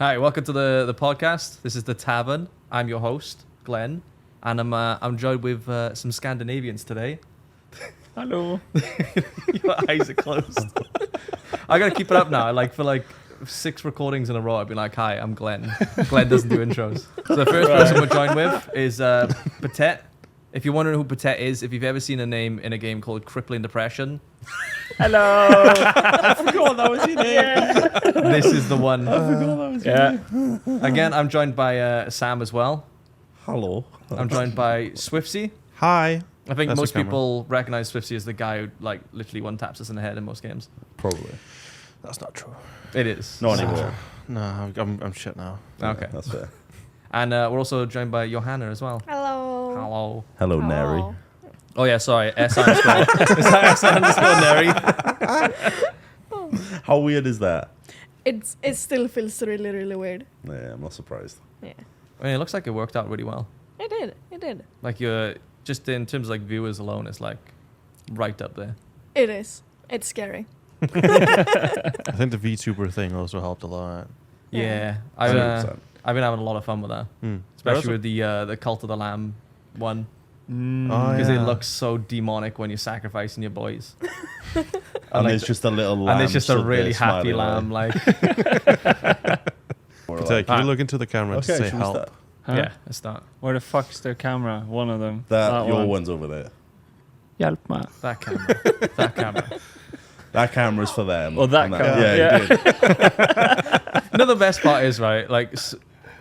Hi, welcome to the podcast. This is the Tavern. I'm your host, Glenn, and I'm joined with some Scandinavians today. Hello. Your eyes are closed. I gotta keep it up now. For 6 recordings in a row, I've been like, "Hi, I'm Glenn." Glenn doesn't do intros. So the first person we're joined with is Patet. If you're wondering who Patet is, if you've ever seen a name in a game called Crippling Depression, Hello. I forgot that was your name. Yeah. this is the one. I forgot that was your name. Again, I'm joined by Sam as well. Hello. I'm joined by Swiftsy. Hi. I think That's most the camera. people recognize Swiftsy as the guy who literally one taps us in the head in most games. Probably. That's not true. It is. Not anymore. No, I'm shit now. Okay. That's fair. And we're also joined by Johanna as well. Hello. Hello. Hello, Hello. Neri. Oh yeah, sorry. S underscore. Is that S underscore Neri? How weird is that? It still feels really, really weird. Yeah, I'm not surprised. Yeah. I mean, it looks like it worked out really well. It did. It did. Like you're just in terms of viewers alone, it's right up there. It is. It's scary. I think the VTuber thing also helped a lot. Yeah. Yeah. I've been having a lot of fun with that, especially with the Cult of the Lamb one, because it looks so demonic when you're sacrificing your boys. And there's just a little lamb. And it's just a stood really there happy smiling lamb, Patek, can you look into the camera and Okay, say should we help? start? Huh? Yeah, let's start. Where the fuck's their camera? One of them. That your one. one's over there. Hjälp mig. That camera. That camera. That camera's for them. Oh, that And camera. Yeah, Yeah. you did. You know the best part is, right?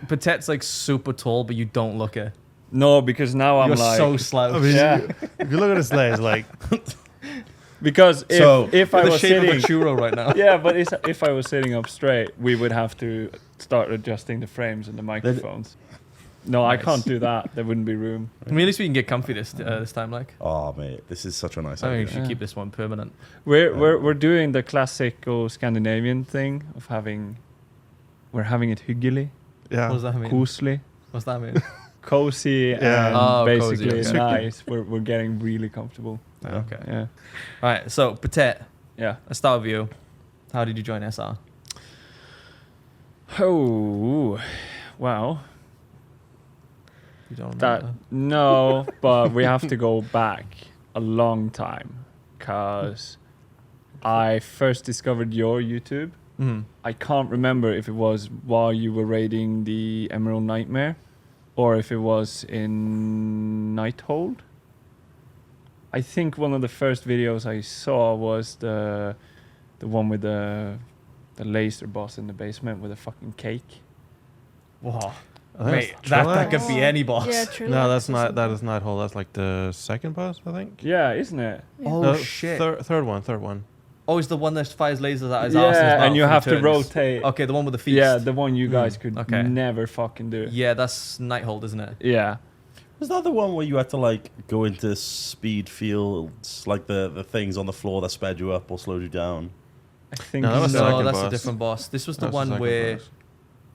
Patet's super tall, but you don't look it. No, because now I'm You're like... so slouched. I mean, Yeah. if you look at his legs, like Because if I the was shape sitting... of a churro right now. Yeah, but if I was sitting up straight, we would have to start adjusting the frames and the microphones. No, Nice. I can't do that. There wouldn't be room. I mean, at least we can get comfy this time. Oh, mate, this is such a nice I think we idea. should keep this one permanent. We're doing the classical Scandinavian thing of we're having it hyggelig, What does yeah. that mean? koselig, What's that mean? cozy, Yeah. and Oh, cozy, basically okay. nice. We're getting really comfortable. Okay. Yeah. All right. So Patet, Yeah. let's start with you. How did you join SR? Oh, wow. You don't That remember? no, but we have to go back a long time, cause I first discovered your YouTube. Mhm. I can't remember if it was while you were raiding the Emerald Nightmare, or if it was in Nighthold. I think one of the first videos I saw was the one with the laser boss in the basement with a fucking cake. Wow. I think Wait, it's that Trillight? could be any boss. Yeah, true. No, that's not. That is not whole. That's like the second boss, I think. Yeah, isn't it? Oh No, shit. Third one. Oh, it's the one that fires lasers at his ass. Yeah, and you have to turns. rotate. Okay, the one with the feast. Yeah, the one you guys could okay. never fucking do. Yeah, that's Nighthold, isn't it? Yeah. Was that the one where you had to go into speed fields, the things on the floor that sped you up or slowed you down? I think No, that was so. the No, second that's a boss. different boss. This was the That's one second where boss.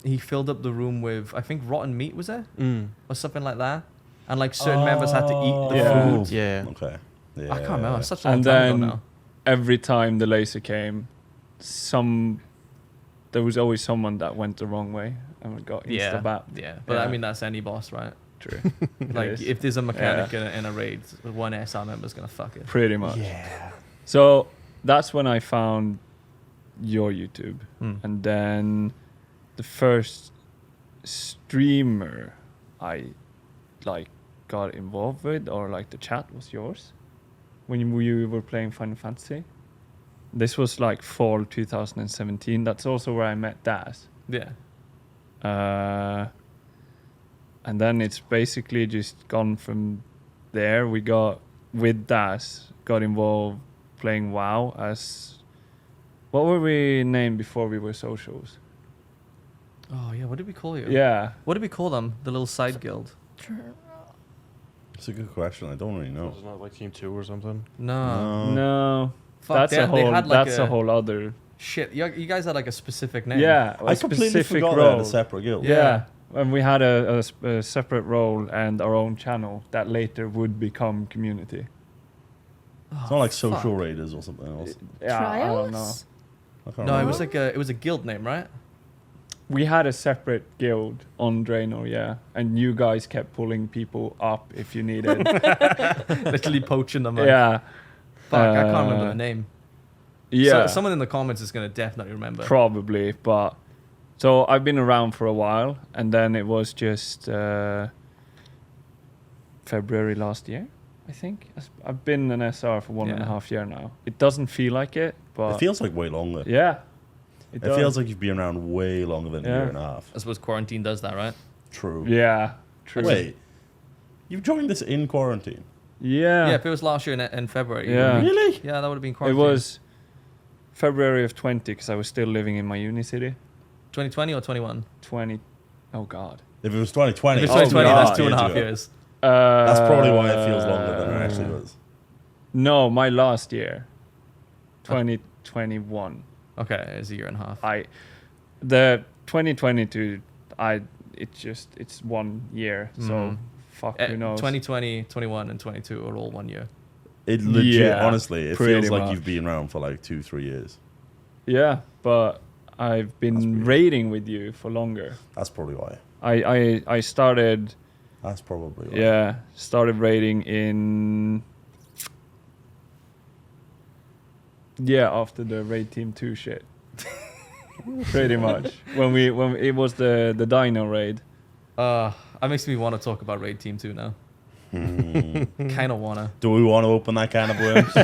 he filled up the room with, I think, rotten meat, was it? Mm. Or something like that. And certain members had to eat the Yeah. food. Yeah. Okay. Yeah. I can't remember. It's such a long And time ago then now. every time the laser came, there was always someone that went the wrong way and got Yeah. insta-bat. Yeah, but I Yeah. mean, that's any boss, right? True. If there's a mechanic in a raid, one SR member's going to fuck it. Pretty much. Yeah. So that's when I found your YouTube. Mm. And then the first streamer I got involved with, or the chat, was yours when you were playing Final Fantasy. This was fall 2017. That's also where I met Daz. Yeah. And then it's basically just gone from there. We got, with Daz, got involved playing WoW as... What were we named before we were socials? Oh, yeah. What did we call you? Yeah. What did we call them? The little side guild? It's a good question. I don't really know. Was it not like Team 2 or something? No. No. Fuck, That's they a whole. had That's a whole other. Shit, you guys had a specific name. Yeah, I a completely specific forgot they had role. a separate guild. Yeah, and we had a separate role and our own channel that later would become community. It's not like fuck. Social Raiders or something else. Yeah, I don't know. Trials? I can't No, it remember. was it was a guild name, right? We had a separate guild on Draenor, yeah, and you guys kept pulling people up if you needed. Literally poaching them. Like, Yeah. Fuck, I can't remember the name. Yeah. So, someone in the comments is going to definitely remember. Probably, but so I've been around for a while, and then it was just February last year, I think. I've been an SR for 1.5 years now. It doesn't feel like it, but It feels like way longer. yeah, It does. feels like you've been around way longer than a Yeah. year and a half. I suppose quarantine does that, right? True. Yeah, true. Wait, you've joined this in quarantine? Yeah, Yeah, if it was last year in February. Yeah. Really? Yeah, that would have been it quarantine. was February of 20 because I was still living in my uni city. 2020 or 21? 20. Oh God. If it was 2020, If it's Oh, 2020, God. that's 2.5 years. That's probably why it feels longer than it actually was. No, my last year, 2021. Okay, it's a year and a half. The 2022, it's 1 year. So Mhm. fuck, who knows? 2020, 21, and 22 are all 1 year. It legit, Yeah, honestly, it pretty feels like much. you've been around for like 2-3 years. Yeah, but I've That's been weird. raiding with you for longer. That's probably why. I started That's probably why. started raiding in after the raid team 2 shit. Pretty much. When it was the dino raid. That makes me want to talk about Raid Team 2 now. Kind of want to. Do we want to open that can of worms? No,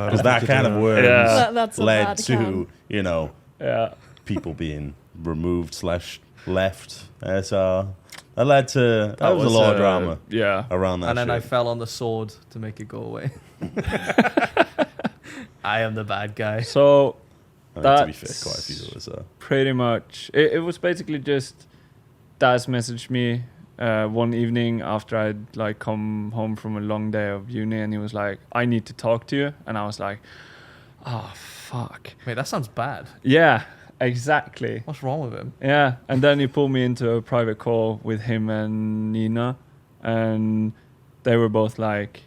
Because that can of worms Yeah. That's a led bad to, can. Yeah. people being removed / left. That led to, that was a lot of drama Yeah. around that And then shit. I fell on the sword to make it go away. I am the bad guy. So I mean, to be fair, that's- quite a few of us are. pretty much it was basically just Daz messaged me one evening after I'd like come home from a long day of uni, and he was like, I need to talk to you. And I was like, oh fuck. Wait, that sounds bad. Yeah, exactly. What's wrong with him? Yeah. And then he pulled me into a private call with him and Nina, and they were both like,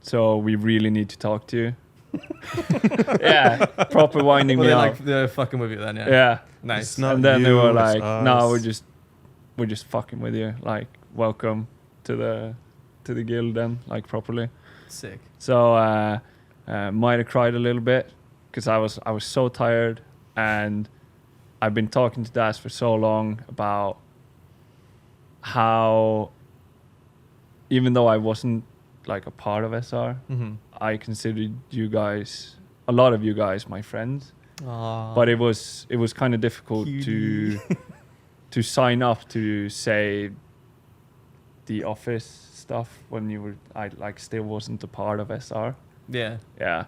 so we really need to talk to you. Yeah, proper winding Well, me they're up. like they're fucking with you then, yeah. Yeah. Nice. It's not And then they you, were it's like, "No, us." we're just fucking with you. Like, welcome to the guild, then, like properly." Sick. So might have cried a little bit because I was so tired, and I've been talking to Das for so long about how, even though I wasn't like a part of SR, Mm-hmm. I considered you guys, a lot of you guys, my friends. But it was kind of difficult to sign up to say the office stuff when I like still wasn't a part of SR. Yeah, Yeah.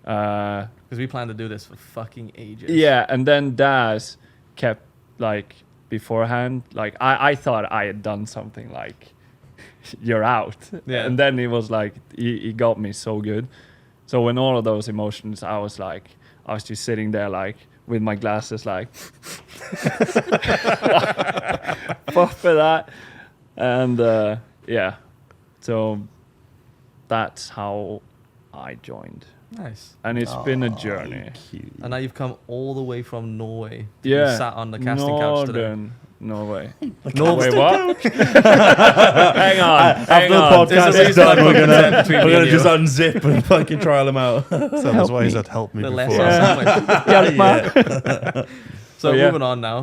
because we planned to do this for fucking ages. Yeah, and then Daz kept like beforehand, like I thought I had done something like you're out. Yeah. And then he was like he got me so good. So when all of those emotions, I was just sitting there like with my glasses like fuck for that. And yeah. So that's how I joined. Nice. And it's been a journey. Cute. And now you've come all the way from Norway. To Yeah. be sat on the casting couch today. Northern Norway. No, Wait, what? hang on. After the on. podcast There's a is reason done, I we're put gonna consent between me and just you. unzip and fucking trial them out. So that's why he's not helped me The before. lesser Yeah. sandwich. So Oh, yeah. moving on now.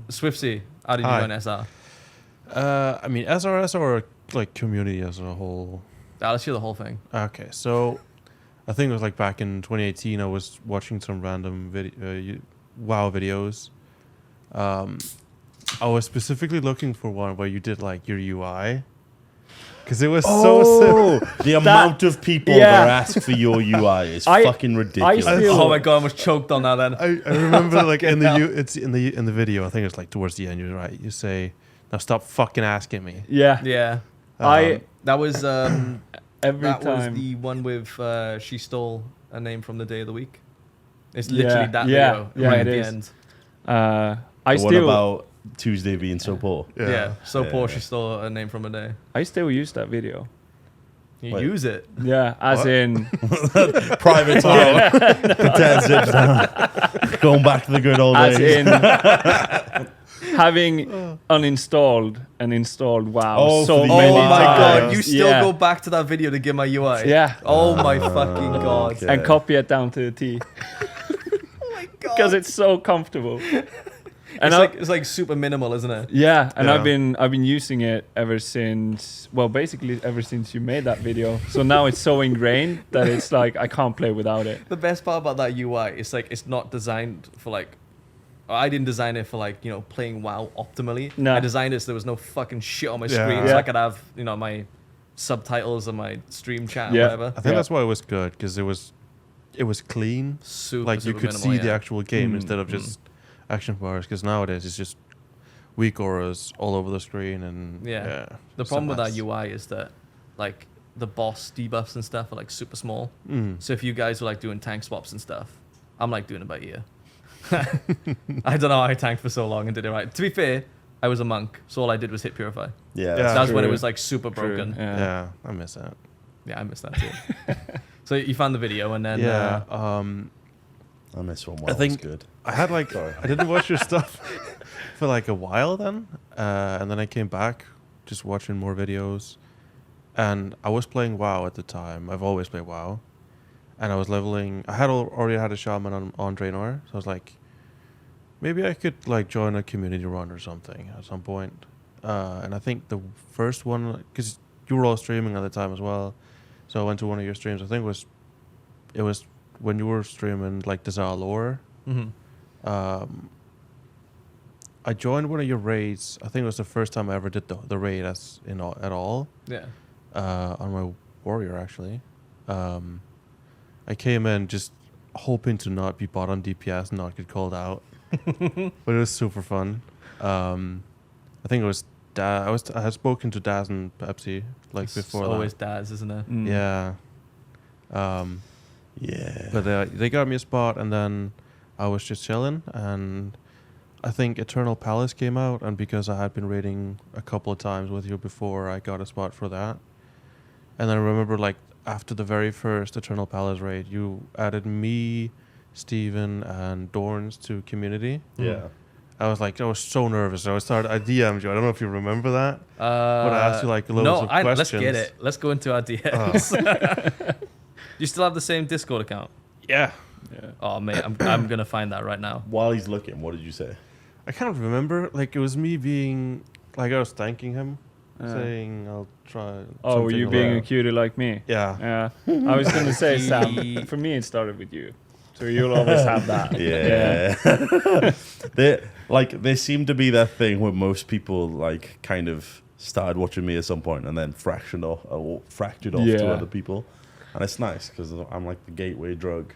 Swiftsy, how did you Hi. join SR? I mean, SRS or like community as a whole. Let's hear the whole thing. Okay, so I think it was like back in 2018. I was watching some random WoW videos. I was specifically looking for one where you did like your UI, because it was so simple. The amount of people that ask for your UI is fucking ridiculous. still- Oh my god, I almost choked on that then. I remember like in the it's in the video. I think it's like towards the end. You're right. You say, "Now stop fucking asking me." Yeah. Yeah. That was Every that was time. the one with she stole a name from the day of the week. It's literally that yeah, video yeah, right it at the is. end. I The one still about Tuesday being so poor. Yeah. So Yeah. poor she stole a name from a day. I still use that video. You Wait. use it. Yeah, as What? in Private time. Pretend zips down. Going back to the good old as days. in having uninstalled and installed WoW Oh, so for the many Oh my times. god, you still Yeah. go back to that video to get my UI? Yeah, Oh my fucking god. okay. and copy it down to the T Oh my god. because it's so comfortable. And It's like super minimal, isn't it? yeah, and Yeah. I've been using it ever since, well, basically ever since you made that video. So now it's so ingrained that it's like I can't play without it. The best part about that UI is like it's not designed for like. I didn't design it for like playing WoW optimally. No. I designed it so there was no fucking shit on my Yeah. screen, so Yeah. I could have my subtitles and my stream chat, Yeah. or whatever. I think that's why it was good because it was clean. Super, Like you super could minimal, see the yeah. actual game Mm, instead of just action bars. Because nowadays it's just weak auras all over the screen and Yeah. The it's a problem with that mess. UI is that like the boss debuffs and stuff are like super small. Mm. So if you guys were like doing tank swaps and stuff, I'm like doing it by ear. I don't know how I tanked for so long and did it right. To be fair, I was a monk, so all I did was hit purify. Yeah. Yeah. That's when it True. was like super True, broken. Yeah. I miss that. Yeah, I missed that too. So you found the video and then Yeah. I miss one. I think- good. I had like Sorry. I didn't watch your stuff for like a while then, and then I came back just watching more videos, and I was playing WoW at the time. I've always played WoW, and I was leveling. I had already had a shaman on Draenor, so I was like, maybe I could like join a community run or something at some point. And I think the first one, because you were all streaming at the time as well, so I went to one of your streams. I think it was when you were streaming like the Zara lore. hmm I joined one of your raids. I think it was the first time I ever did the raid at all. yeah. On my warrior actually. I came in just hoping to not be bought on DPS and not get called out, but it was super fun. I think it was I had spoken to Daz and Pepsi like It's before always that. Daz, isn't it? Mm. Yeah. Yeah. But they got me a spot, and then I was just chilling, and I think Eternal Palace came out, and because I had been raiding a couple of times with you before, I got a spot for that. And then I remember, like, after the very first Eternal Palace raid, you added me, Steven, and Dorns to community. Yeah. I was so nervous. I DM'd you. I don't know if you remember that. But I asked you, like, loads of Let's get questions. it. Let's go into our DMs. You still have the same Discord account? Yeah. Yeah. Oh mate, I'm gonna find that right now. While he's looking, what did you say? I can't remember. Like, it was me being, like, I was thanking him, Yeah. saying I'll try. Oh, were something you like being a that. cutie like me? Yeah. Yeah. I was going to say, Sam, for me it started with you. So you'll always have that. Yeah. They seem to be that thing where most people like kind of started watching me at some point and then fractured off Yeah. to other people, and it's nice because I'm like the gateway drug.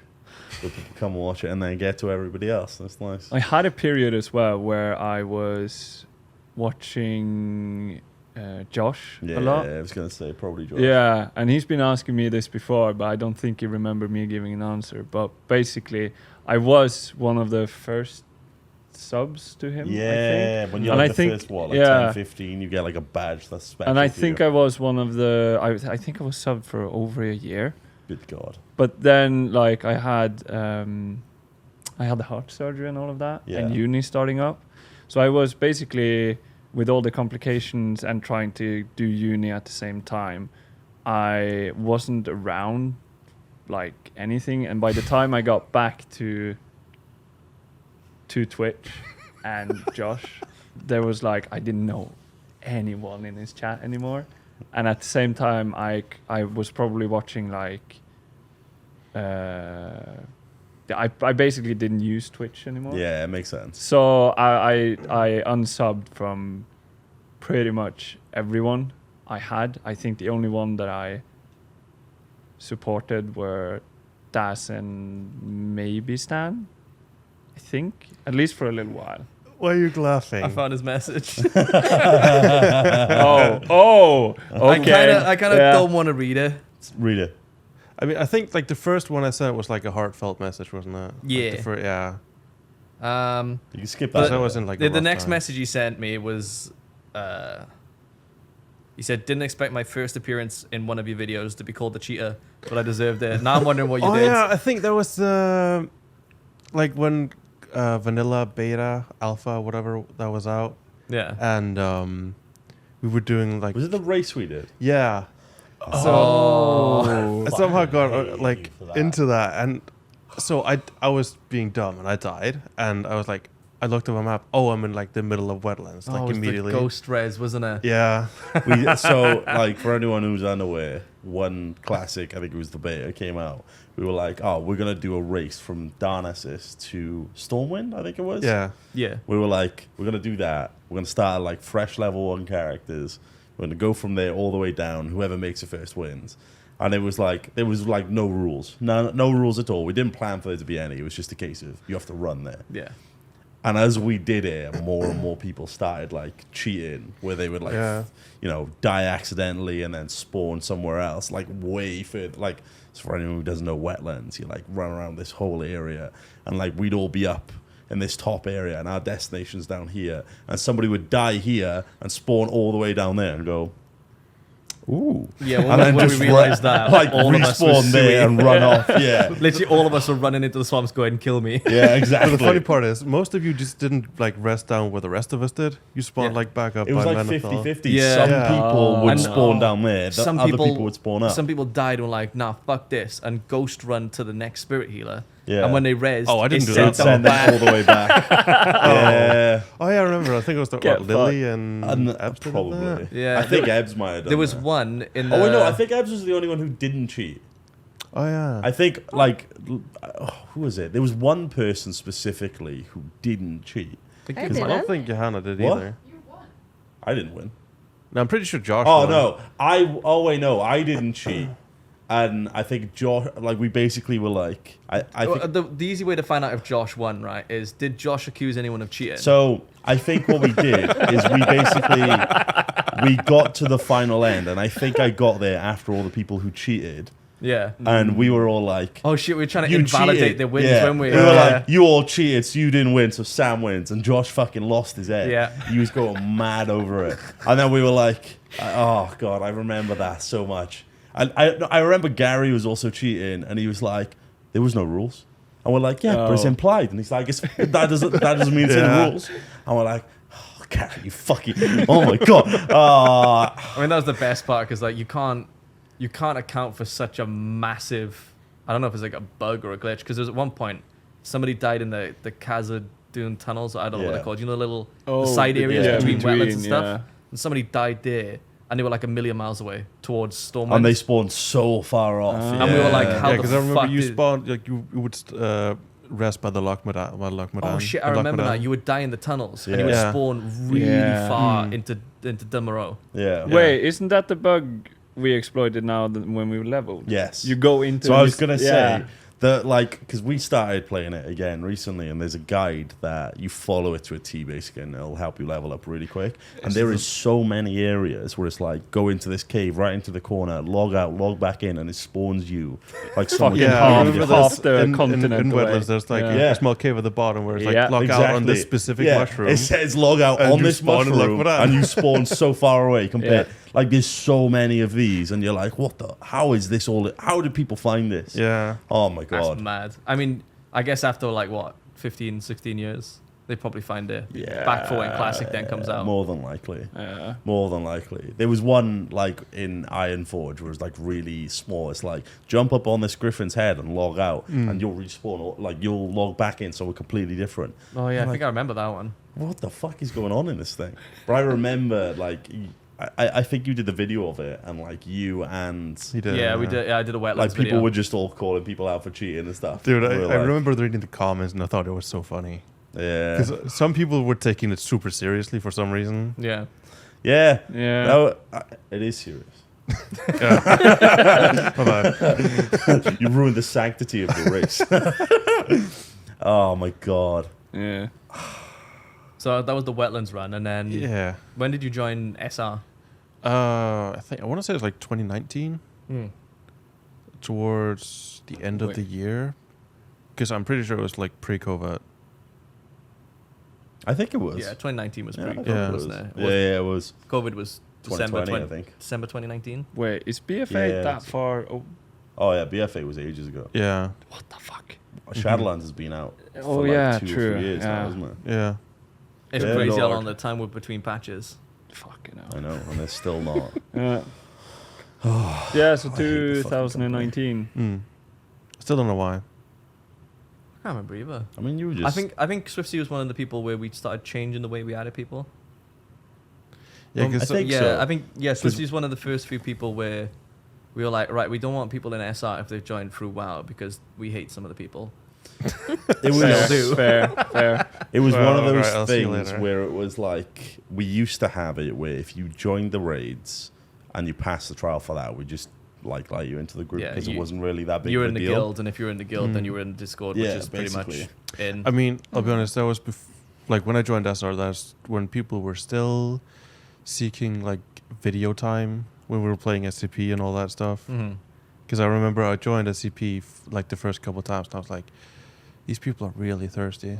So people come and watch it and then get to everybody else. That's nice. I had a period as well where I was watching Josh Yeah, a lot. I was gonna say probably Josh. Yeah, and he's been asking me this before, but I don't think he remembered me giving an answer. But basically, I was one of the first subs to him. I think. Yeah, when you're And like I the think- first one, like yeah. 10, 15, you get like a badge that's special. And I to think you. I was one of the. I think I was subbed for over a year. Good God. But then, like, I had the heart surgery and all of that, Yeah. and uni starting up. So I was basically, with all the complications and trying to do uni at the same time, I wasn't around like anything. And by the time I got back to Twitch and Josh, there was like I didn't know anyone in his chat anymore. And at the same time, I was probably watching like, I basically didn't use Twitch anymore. Yeah, it makes sense. So I unsubbed from pretty much everyone I had. I think the only one that I supported were Das and maybe Stan. I think, at least for a little while. Why are you laughing? I found his message. Oh, okay. I kind of Yeah. don't want to read it. Read it. I mean, I think like the first one I sent was like a heartfelt message, wasn't it? Yeah. Like yeah. You can skip But that. That bit. wasn't like The a rough next time. message he sent me was He said, "Didn't expect my first appearance in one of your videos to be called the cheater, but I deserved it. Now I'm wondering what you Oh did." yeah, I think that was like when vanilla, beta, alpha, whatever that was out, Yeah. and we were doing like Was it the race we did? yeah. Oh. I somehow got hate like you for that. into that, and so I was being dumb and I died, and I was like, I looked at my map. Oh, I'm in like the middle of wetlands, Oh, like it was immediately. the ghost res, wasn't it? Yeah, So, like, for anyone who's unaware, one classic, I think it was the beta, came out. We were like, oh, we're going to do a race from Darnassus to Stormwind, I think it was. yeah. Yeah. We were like, we're going to do that. We're going to start like fresh level 1 characters. We're going to go from there all the way down. Whoever makes it first wins. And there was like no rules. No rules at all. We didn't plan for there to be any. It was just a case of you have to run there. Yeah. And as we did it, more and more people started like cheating, where they would like, Yeah. die accidentally and then spawn somewhere else, like way further. Like, so for anyone who doesn't know wetlands, you like run around this whole area, and like we'd all be up in this top area, and our destination's down here, and somebody would die here and spawn all the way down there and go, ooh. Yeah, And then when just we realized that, like all of us were respawn there suing. and run off. Yeah. Literally, all of us were running into the swamps going, "Kill me." Yeah, But exactly. the funny part is, most of you just didn't like rest down where the rest of us did. You spawned Yeah. like back up. It was by like Menethil. 50-50. Yeah. Some Yeah. people would And- spawn down there. The Some other people- people would spawn up. Some people died and were like, "Nah, fuck this," and ghost run to the next spirit healer. Yeah. And when they rezzed, Oh, I didn't it do sent that. them Send them back. all the way back. Yeah. Oh yeah, I remember. I think it was the Get Lily and And Ebbs did probably. that. Yeah. I think Ebbs might have done There was that. one in the. Oh, wait, no. I think Ebbs was the only one who didn't cheat. Oh yeah. I think, like, who was it? There was one person specifically who didn't cheat. I Because I didn't. don't think Johanna did What? either. I didn't win. No, I'm pretty sure Josh. Oh, won. no. wait, no. I didn't cheat. And I think Josh, like, we basically were like, I think. The easy way to find out if Josh won, right, is did Josh accuse anyone of cheating? So I think what we did is we basically we got to the final end, and I think I got there after all the people who cheated, yeah. and we were all like, Oh shit, we were trying to "You invalidate cheated." their wins, Yeah. weren't we? We were Yeah. like, "You all cheated, so you didn't win, so Sam wins," and Josh fucking lost his head. Yeah. He was going mad over it, and then we were like, "Oh god, I remember that so much." And I remember Gary was also cheating, and he was like, "There was no rules." And we're like, "Yeah, but it's Oh. implied." And he's like, "That doesn't mean it's in Yeah. the rules." And we're like, "Oh, Gary, you fucking, oh my god." I mean, that was the best part because like you can't account for such a massive. I don't know if it's like a bug or a glitch because there's at one point somebody died in the Khazad-dûn tunnels. I don't know what Yeah. they're called. You know, the little Oh, the side areas yeah. between wetlands and yeah. stuff. And somebody died there, and they were like a million miles away towards Stormwind. And they spawned so far off. Ah. And we were like, how Yeah, the because I remember fuck you did- spawned like you would rest by the Lochmadan. Oh shit! I remember now. You would die in the tunnels, and you would Yeah. spawn really Yeah. far Mm. into Dummerow. Yeah. Wait, isn't that the bug we exploited now when we leveled? Yes. You go into. So I was this- gonna yeah. say that, like, because we started playing it again recently, and there's a guide that you follow it to a T basically, and it'll help you level up really quick. And there is so many areas where it's like go into this cave right into the corner, log out, log back in, and it spawns you like so much Fucking Yeah, I half- remember half this the in continent away. wetlands. There's like Yeah. a small cave at the bottom where it's like Yeah. log out on this specific mushroom. It says log out And on you this spawn in mushroom, Lochmadan. and you spawn so far away compared. Yeah. Like there's so many of these, and you're like, what the? How is this all? How did people find this? Yeah. Oh my That's god. mad. I mean, I guess after like what 15, 16 years, they probably find it Yeah. back for when Classic then comes out. More than likely. Yeah. More than likely. There was one like in Iron Forge where it was like really small. It's like jump up on this griffin's head and log out, and you'll respawn. Or, like you'll log back in, so we're completely different. Oh yeah, I I'm think I remember that one. What the fuck is going on in this thing? But I remember like I think you did the video of it, and like you and He did. Yeah, we did. Yeah, I did a wetlands like people video. were just all calling people out for cheating and stuff. Dude, We I were like, remember reading the comments and I thought it was so funny. Yeah. Because some people were taking it super seriously for some reason. Yeah. Yeah. Yeah. No, it is serious. My bad. You ruined the sanctity of the race. Oh my god. Yeah. So that was the wetlands run, and then Yeah. when did you join SR? I want to say it was like 2019, towards the end of Wait. the year. Because I'm pretty sure it was like pre-COVID. I think it was. Yeah, 2019 was Yeah, I pretty thought good, it wasn't was. it? Yeah, it was. COVID was 2020, I think. December 2019. Wait, is BFA Yeah, that it's- far? Oh yeah, BFA was ages ago. Yeah. What the fuck? Shadowlands has been out Oh, for like yeah, 2 or true, 3 years now, yeah. isn't it? Yeah. It's Good crazy how Lord. long the time was between patches. Fucking I hell. know, and it's still not. Yeah, so I hate the fucking 2019. Still don't know why. I can't remember either. I mean, you were just. I think Swifty was one of the people where we started changing the way we added people. Yeah, I because think yeah, so. I think Swifty's one of the first few people where we were like, right, we don't want people in SR if they've joined through WoW because we hate some of the people. it was. Fair, do. fair. It was Well, one of those right, I'll see you things later. where it was like we used to have it where if you joined the raids and you passed the trial for that, we just like let you into the group Yeah, because it you- wasn't really that big You were of in a the deal. guild, and if you were in the guild, then you were in the Discord, which Yeah, is pretty much basically. in. I mean, I'll be honest. That was like when I joined SR. That's when people were still seeking like video time when we were playing SCP and all that stuff. Mhm. Because I remember I joined SCP like the first couple of times, and I was like, these people are really thirsty.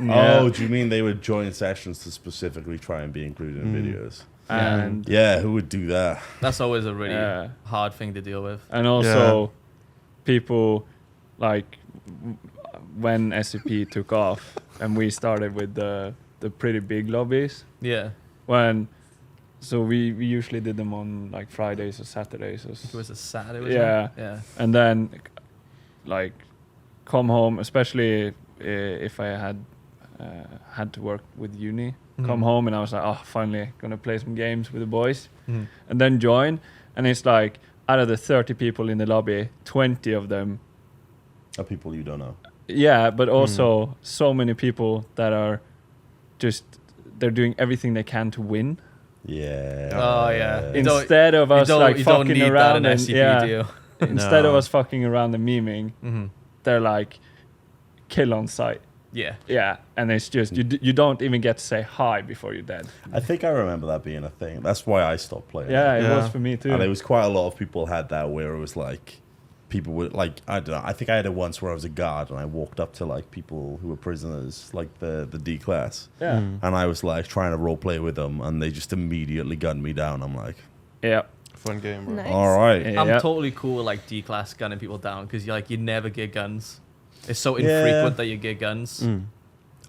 Yeah. Oh, do you mean they would join sessions to specifically try and be included in videos? And Yeah, who would do that? That's always a really Yeah. hard thing to deal with. And also, people like when SCP took off and we started with the pretty big lobbies. Yeah, So we usually did them on like Fridays or Saturdays. Or it was a Saturday. Was Yeah. it? Yeah. And then like come home, especially if I had to work with uni. Come Mhm. home and I was like, oh, finally gonna play some games with the boys. Mhm. And then join, and it's like out of the 30 people in the lobby, 20 of them, Of people you don't know. yeah, but also so many people that are just they're doing everything they can to win Yeah. Oh, yeah. You don't- instead of us like you don't fucking need that around in and SCP, do you? instead of No. us fucking around and memeing, Mm-hmm. they're like kill on sight. Yeah. Yeah, and it's just you don't even get to say hi before you're dead. I think I remember that being a thing. That's why I stopped playing. Yeah, it. it Yeah. was for me too. And there was quite a lot of people had that where it was like people would like I don't know. I think I had it once where I was a guard and I walked up to like people who were prisoners, like the D class, yeah, and I was like trying to role play with them, and they just immediately gunned me down. I'm like, yeah, Fun game, bro. Nice. all right. Yeah. I'm totally cool with like D class gunning people down because you never get guns. It's so Yeah. infrequent that you get guns.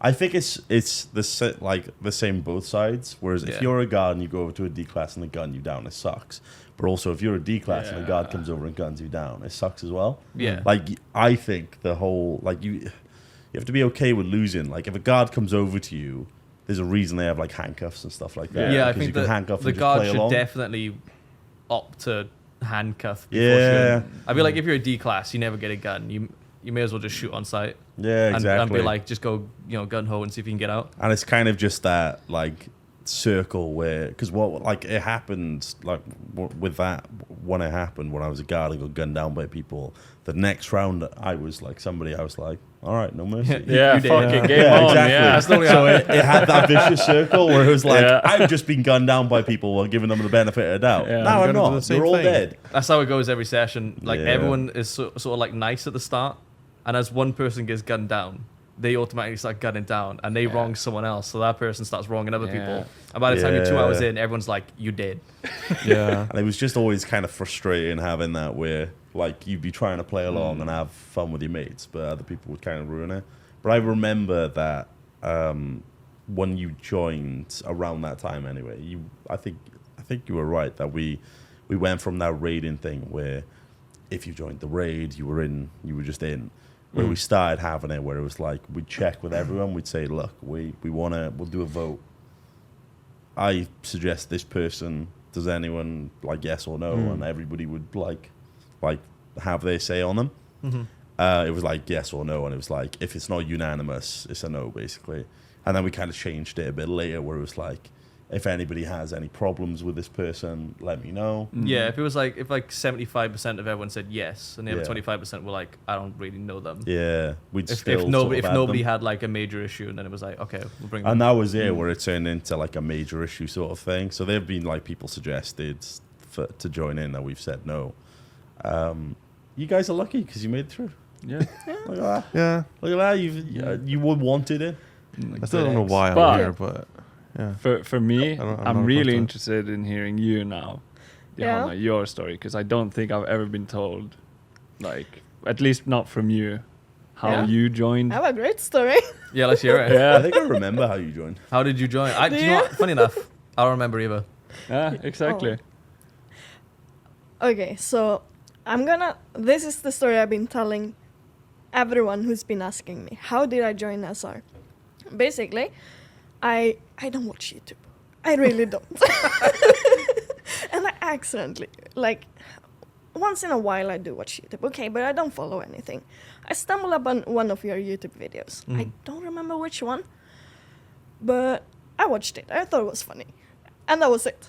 I think it's the same both sides. Whereas if Yeah. you're a guard and you go over to a D class and they gun you down, it sucks. But also if you're a D class and a guard Yeah. comes over and guns you down, it sucks as well. Yeah. Like I think the whole like you have to be okay with losing. Like if a guard comes over to you, there's a reason they have like handcuffs and stuff like that. Yeah, I because think you can handcuff the and just guard play should along. definitely opt to handcuff. Before Yeah. shooting. I'd be like, if you're a D class, you never get a gun. You may as well just shoot on sight. Yeah, exactly. And be like, just go, gun ho and see if you can get out. And it's kind of just that like circle where because what like it happened like with that when it happened when I was a guard and got gunned down by people. The next round I was like somebody I was like, all right, no mercy. yeah, You did. fucking game Yeah, on. exactly. Yeah, That's the only So it had that vicious circle where it was like, Yeah. I've just been gunned down by people while giving them the benefit of the doubt. Yeah. Now I'm I'm gonna do not. the same You're all thing. dead. That's how it goes every session. Like Yeah. everyone is sort of like nice at the start, and as one person gets gunned down, they automatically start gunning down, and they wrong someone else, so that person starts wronging other Yeah. people. And by the time you're 2 Yeah. hours in, everyone's like, "You dead." Yeah. And it was just always kind of frustrating having that where like you'd be trying to play along and have fun with your mates, but other people would kind of ruin it. But I remember that when you joined around that time anyway, I think you were right that we went from that raiding thing where if you joined the raid, you were just in. Where we started having it where it was like we'd check with everyone, we'd say, look, we'll do a vote. I suggest this person, does anyone like yes or no? And everybody would like have their say on them. It was like yes or no, and it was like if it's not unanimous, it's a no basically. And then we kind of changed it a bit later where it was like if anybody has any problems with this person, let me know. Yeah, if 75% of everyone said yes, and the other Yeah. 25% were like, "I don't really know them." Yeah, we'd If still nobody sort of add them. had like a major issue, and then it was like, "Okay, we'll bring them." And that was it where it turned into like a major issue sort of thing. So there have been like people suggested to join in that we've said no. You guys are lucky because you made it through. yeah. Look at that. Yeah. Look at that. You would wanted it. I still don't know why I'm But- here, but Yeah. For me, I'm not I'm really opposed to it. interested in hearing you now, Johanna, your story, because I don't think I've ever been told, like, at least not from you, how Yeah. you joined. I have a great story. Yeah, let's hear it. I Yeah, think I remember how you joined. How did you join? Do You know you? what? Funny enough, I don't remember either. yeah, exactly. Okay, so this is the story I've been telling everyone who's been asking me. How did I join SR? Basically, I don't watch YouTube. I really don't. And I accidentally, like, once in a while I do watch YouTube. Okay, but I don't follow anything. I stumbled upon one of your YouTube videos. I don't remember which one, but I watched it. I thought it was funny. And that was it.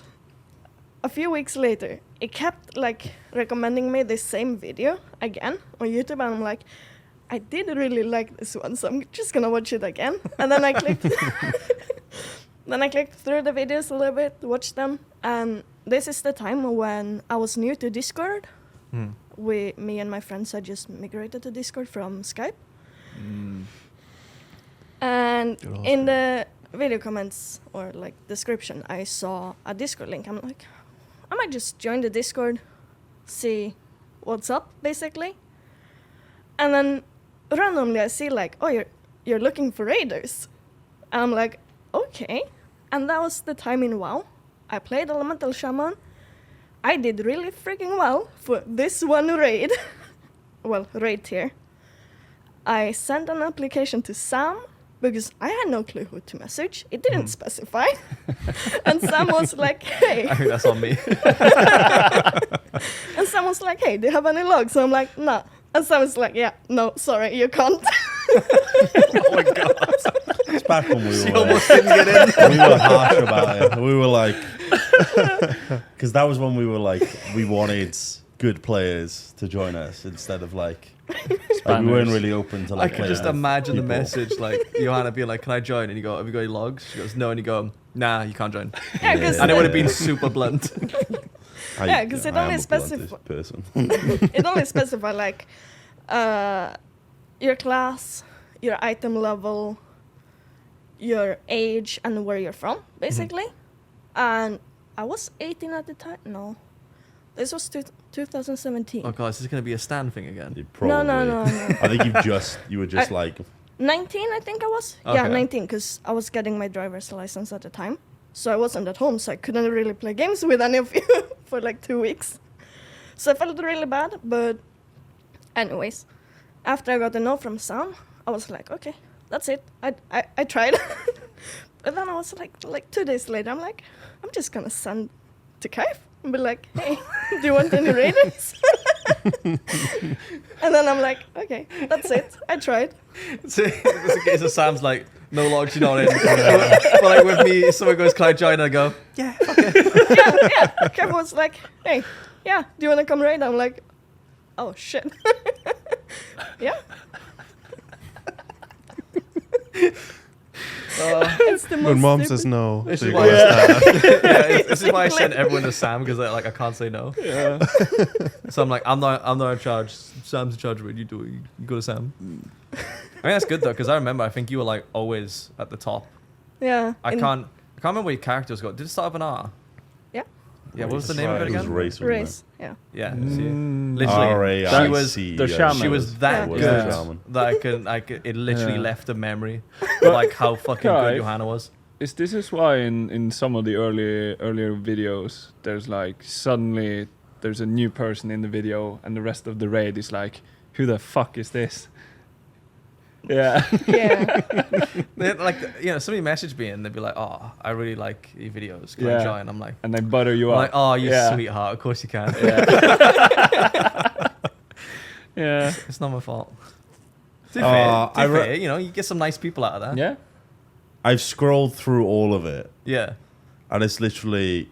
A few weeks later, it kept like recommending me this same video again on YouTube, and I'm like, I did really like this one, so I'm just gonna watch it again. And then I clicked, through the videos a little bit, watched them, and this is the time when I was new to Discord. Me and my friends had just migrated to Discord from Skype, and Good old in the video comments or like description, I saw a Discord link. I'm like, I might just join the Discord, see what's up, basically. And then randomly I see like, oh, you're looking for raiders. And I'm like, okay. And that was the time in WoW. I played Elemental Shaman. I did really freaking well for this one raid. Well, raid tier. I sent an application to Sam because I had no clue who to message. It didn't specify. And Sam was like, hey. I think that's on me. And Sam was like, hey, do you have any logs? So I'm like, no. And Sam was like, yeah, no, sorry, you can't. Oh my god. It's back when we She were almost didn't get in. we were harsh about it. We were like, because that was when we were like, we wanted good players to join us instead of like we weren't really open to I like. can just imagine the people. message, like Johanna being like, "Can I join?" And you go, "Have you got any logs?" She goes, "No," and you go, "Nah, you can't join." Yeah, 'cause And it would have been super blunt. Yeah, 'cause it I am only a blunt specif- person. It only specified like your class, your item level, your age, and where you're from, basically. And I was 18 at the time. No, this was 2017. Oh god, is this gonna be a stand thing again? You probably, No. I think you were just like 19, I think I was. Yeah, Okay. 19, because I was getting my driver's license at the time. So I wasn't at home, so I couldn't really play games with any of you for like 2 weeks. So I felt really bad, but anyways, after I got a no from Sam, I was like, okay, that's it. I tried. But then I was like 2 days later, I'm like, I'm just gonna send to Kaif and be like, hey, do you want any raiders? And then I'm like, okay, that's it. I tried. So it's a case of Sam's like, "No logs, you're not in." But like with me, someone goes, "Can I join?" And I go, Yeah. Kaif was like, hey, yeah, do you want to come raid? I'm like, oh shit. Yeah. It's the most When mom stupid- says no, This so is you why- gotta stand. this is why I sent everyone to Sam, because I can't say no. Yeah. So I'm like, I'm not in charge. Sam's in charge of it. You do it. You go to Sam. I mean, that's good though, because I remember I think you were like always at the top. Yeah. I in can't remember what your characters got. Did it start with an R? Yeah. Yeah. What was the name Right, of it it was again? race, wasn't Race. Yeah. Yeah. Mm. See, it? literally, R-A-I-C, she was the shaman. she was that Yeah. was good the shaman. that I could it literally Yeah. left a memory of like how fucking good Clive, Johanna was. This is why in some of the earlier videos there's like suddenly there's a new person in the video and the rest of the raid is like, who the fuck is this? Yeah. Yeah. They'd, like, somebody messaged me and they'd be like, "Oh, I really like your videos. Can I Yeah. join?" I'm like, And they butter you up. like, "Oh, you Yeah. sweetheart. Of course you can." Yeah. It's not my fault. To be I fair, you get some nice people out of that. Yeah. I've scrolled through all of it, Yeah. and it's literally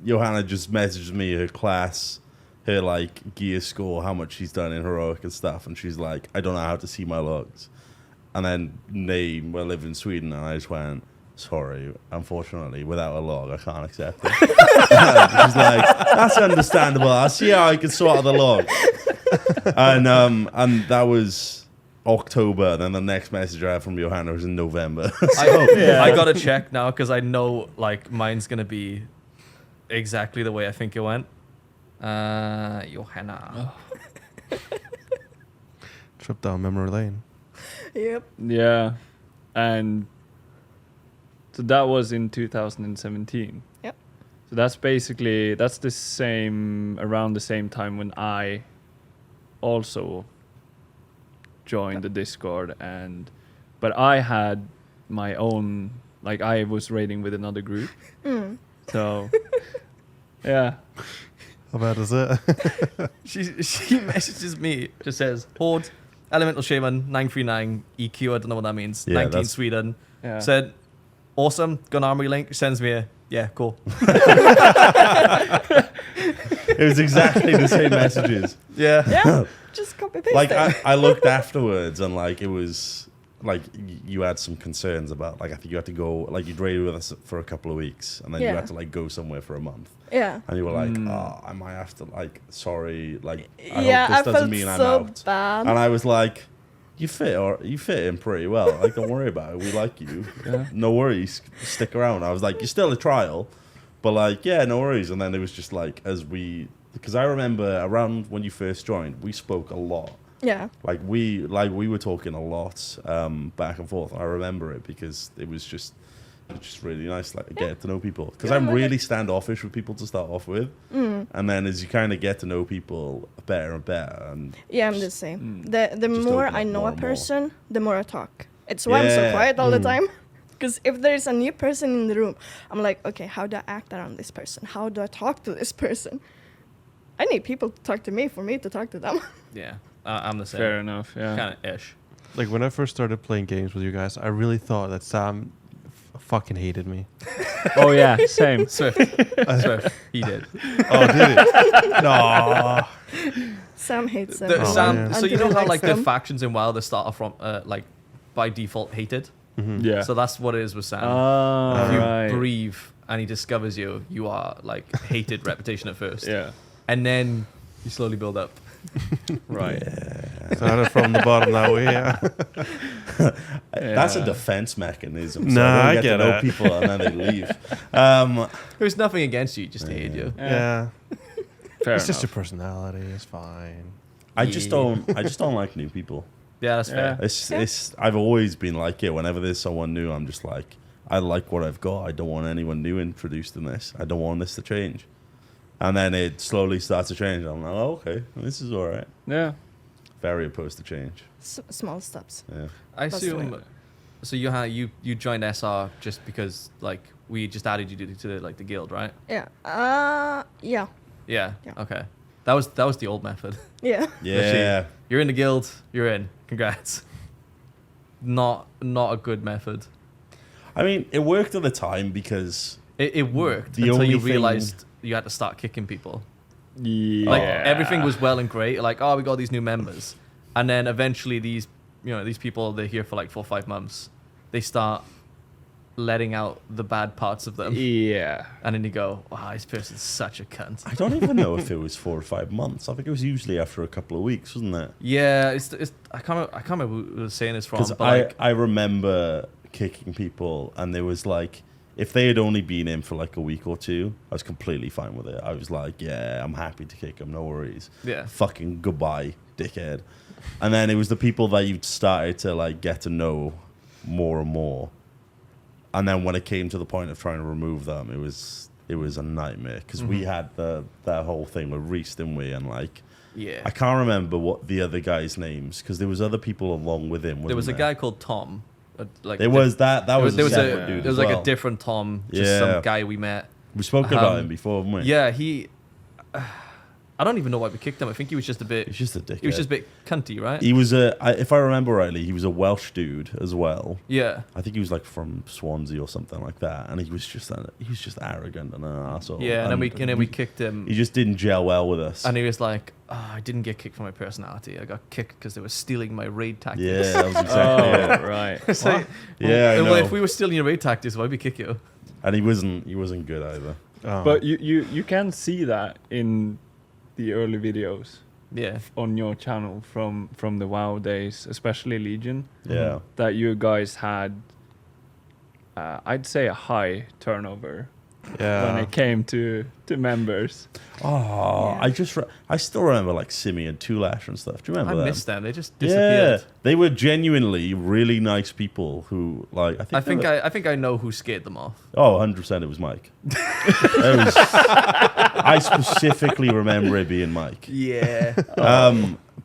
Johanna just messaged me her class, her like gear score, how much she's done in heroic and stuff, and she's like, "I don't know how to see my logs," and then name where I live in Sweden, and I just went, "Sorry, unfortunately, without a log, I can't accept it." She's like, "That's understandable. I'll see how I can sort out the log." And that was October, and then the next message I have from Johanna was in November. I gotta check now because I know like mine's gonna be exactly the way I think it went. Johanna. Trip down memory lane. Yep. Yeah, and so that was in 2017. Yep. So that's the same around the same time when I also joined the Discord, but I had my own, like I was raiding with another group. So yeah. How bad is it? She messages me, just says Horde, Elemental Shaman, 939 EQ. I don't know what that means. Yeah, 19 that's- Sweden. Yeah. Said awesome. Gun armory link. Sends me a yeah, cool. It was exactly the same messages. Yeah. Yeah. Just copy paste Like it. I looked afterwards, and like it was like you had some concerns about, like I think you had to go, like you'd raid with us for a couple of weeks, and then you Yeah. had to like go somewhere for a month, Yeah. and you were like, oh, I might have to, like, sorry, like I Yeah, hope I this doesn't felt mean I'm so out. bad. And I was like, you fit in pretty well. Like, don't worry about it. We like you. Yeah. No worries. Stick around. I was like, you're still a trial, but like, yeah, no worries. And then it was just like, because I remember around when you first joined, we spoke a lot. Yeah. Like we were talking a lot back and forth. I remember it because it was just really nice, like, to get to know people. Because I'm really standoffish with people to start off with, and then as you kind of get to know people better and better, and Yeah, I'm the same. The Just more open I up know more a and more. person, the more I talk. It's why I'm so Yeah. quiet all the time. Because if there's a new person in the room, I'm like, okay, how do I act around this person? How do I talk to this person? I need people to talk to me for me to talk to them. Yeah. I'm the same. Fair enough. Yeah. Kind of ish. Like when I first started playing games with you guys, I really thought that Sam fucking hated me. Oh yeah. Same. Swift. He did. Oh, did it? No. Sam hates them. The, Sam, yeah. so you Until know he how likes like the them. factions in WoW they start off from like by default hated. Yeah. So that's what it is with Sam. Ah, If you right. breathe and he discovers you, you are like hated reputation at first. Yeah. And then you slowly build up. Right. Started from the bottom that way, yeah. that's a Yeah. defense mechanism. So Nah, I I don't get get to know it. people and then they leave. There's nothing against you, he just hated you. Yeah. Fair It's just your enough. personality. It's fine. I just don't like new people. Yeah, that's fair. Yeah. I've always been like it. Whenever there's someone new, I'm just like, I like what I've got. I don't want anyone new introduced in this. I don't want this to change. And then it slowly starts to change. I'm like, oh, okay, this is all right. Yeah. Very opposed to change. Small steps. Yeah. I That's assume. right. So you joined SR just because like we just added you to like the guild, right? Yeah. Yeah. Yeah. Yeah. Okay. That was the old method. Yeah. Yeah. You're in the guild. You're in. Congrats. Not a good method. I mean, it worked at the time because It worked The until only you thing- realized you had to start kicking people. Yeah. Like everything was well and great. Like, oh, we got these new members, and then eventually these people, they're here for like 4 or 5 months. They start letting out the bad parts of them, Yeah. and then you go, wow, this person's such a cunt. I don't even know if it was 4 or 5 months. I think it was usually after a couple of weeks, wasn't it? Yeah, it's I can't remember who was saying this from, Because but like, I remember kicking people, and there was like, if they had only been in for like a week or two, I was completely fine with it. I was like, yeah, I'm happy to kick them, no worries. yeah, Fucking goodbye, dickhead. And then it was the people that you started to like get to know more and more. And then when it came to the point of trying to remove them, it was a nightmare because we had that whole thing with Reese, didn't we? And like, yeah. I can't remember what the other guys' names, because there was other people along with him. There was a wasn't guy called Tom. Like There was that. That was there a was separate dude. there was as like well. a different Tom, just Yeah. some guy we met. We spoke about Um, him before, haven't we? Yeah, he. I don't even know why we kicked him. I think he was just a bit. He's just a dickhead. He was just a bit cunty, right? He was if I remember rightly, he was a Welsh dude as well. Yeah. I think he was like from Swansea or something like that, and he was just arrogant and an asshole. Yeah, and then we kicked him, He just didn't gel well with us. and he was like, oh, "I didn't get kicked for my personality. I got kicked because they were stealing my raid tactics." Yeah, that was exactly it. Oh, right. It's like, Yeah, I well, know. if we were stealing your raid tactics, why'd we kick you? And he wasn't good either. Oh. But you can see that in the early videos. Yeah. on your channel from the WoW days, especially Legion, Yeah. that you guys had, I'd say, a high turnover when it came to members. Oh, Yeah. I still remember like Simi and Tulash and stuff. Do you I remember them? missed them. They just Yeah, disappeared. they were genuinely really nice people who like I think I know who scared them off. 100% it was Mike. I specifically remember it being Mike. Yeah.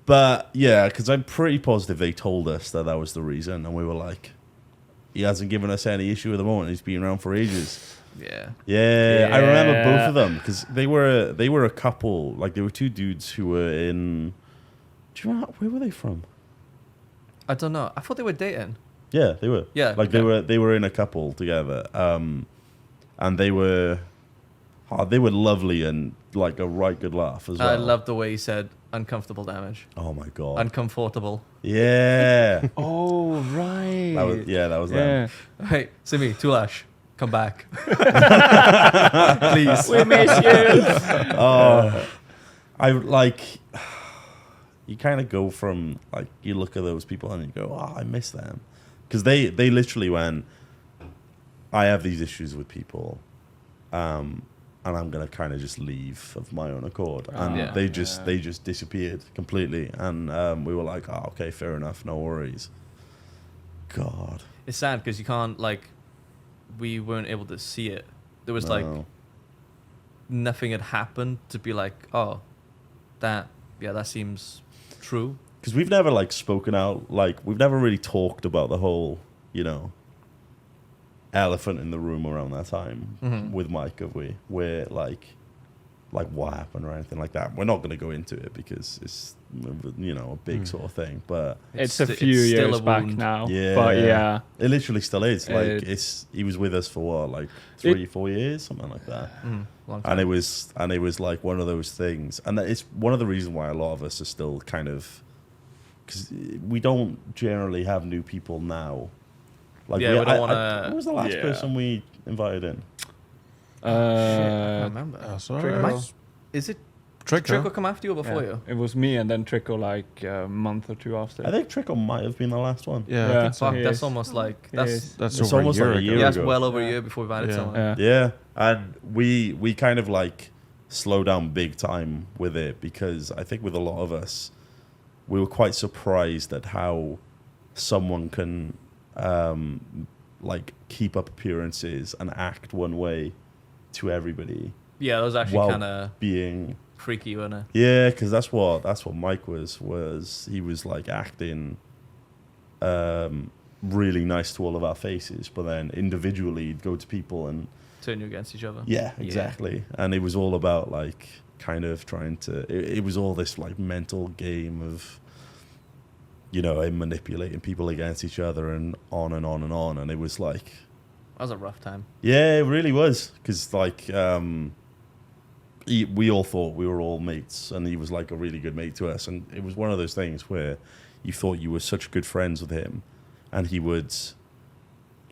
But yeah, because I'm pretty positive they told us that was the reason, and we were like, he hasn't given us any issue at the moment. He's been around for ages. Yeah. Yeah, I remember both Yeah. of them because they were a couple. Like, they were two dudes who were in. Do you know where were they from? I don't know. I thought they were dating. Yeah, they were. Yeah, like they were in a couple together. And they were lovely and like a right good laugh as well. I love the way he said uncomfortable damage. Oh my god. Uncomfortable. Yeah. Oh, right. That was them. Hey, Simi, Tulash, come back. Please. We miss you. Oh, I like. You kind of go from like, you look at those people and you go, oh, I miss them, because they literally went, I have these issues with people, and I'm gonna kind of just leave of my own accord, and Yeah. they just disappeared completely, and we were like, oh, okay, fair enough, no worries. God, It's sad because you can't, like, we weren't able to see it. There was like no. nothing had happened to be like, oh, that seems true. Because we've never like spoken out, like we've never really talked about the whole, elephant in the room around that time with Mike, have we? Where like what happened or anything like that. We're not going to go into it because it's a big sort of thing. But It's a sti- few it's still years a back wound. now. yeah, But yeah. it literally still is. Like It- he was with us for what, like 3-4 years, something like that. Long time. And it was like one of those things, and that it's one of the reasons why a lot of us are still kind of, because we don't generally have new people now. Like, Yeah, we don't wanna- who was the last Yeah. person we invited in? Shit, I can't remember. Trickle. Is it Trickle. Trickle come after you or before you? It was me and then Trickle like a month or two after. I think Trickle might have been the last one. Yeah, I Yeah. think so. Fuck, He that's is. almost like He that's is. That's It's over almost a year like a ago. year yeah, it's ago. well over a Yeah. year before we've added Yeah. someone. Yeah. Yeah, and we kind of like slowed down big time with it, because I think with a lot of us, we were quite surprised at how someone can like keep up appearances and act one way to everybody Yeah, that was actually while kind of being freaky, wasn't it? yeah, because that's what Mike was he was like acting really nice to all of our faces, but then individually he'd go to people and Turn you against each other. yeah, exactly. And it was all about like kind of trying to, it was all this like mental game of, him manipulating people against each other and on and on and on. And it was like, That was a rough time. yeah, it really was. Because like, we all thought we were all mates, and he was like a really good mate to us. And it was one of those things where you thought you were such good friends with him, and he would,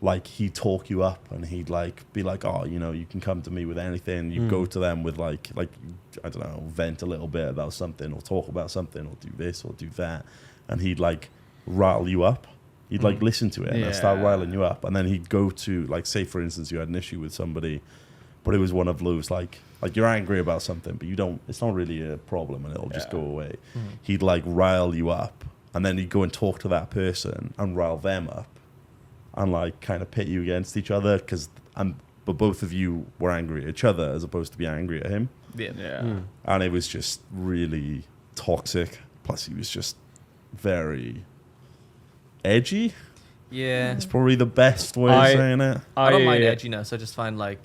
like, he'd talk you up, and he'd like be like, oh, you can come to me with anything. You go to them with like I don't know, vent a little bit about something, or talk about something, or do this or do that, and he'd like rattle you up. He'd like listen to it and start Yeah. riling you up, and then he'd go to, like, say for instance you had an issue with somebody, but it was one of those like you're angry about something, but you don't. It's not really a problem, and it'll just go away. He'd like rile you up, and then he'd go and talk to that person and rile them up, and like kind of pit you against each other, but both of you were angry at each other as opposed to be angry at him, Yeah. Yeah. and it was just really toxic. Plus, he was just very edgy. Yeah. It's probably the best way of saying it. I don't mind edginess. I just find like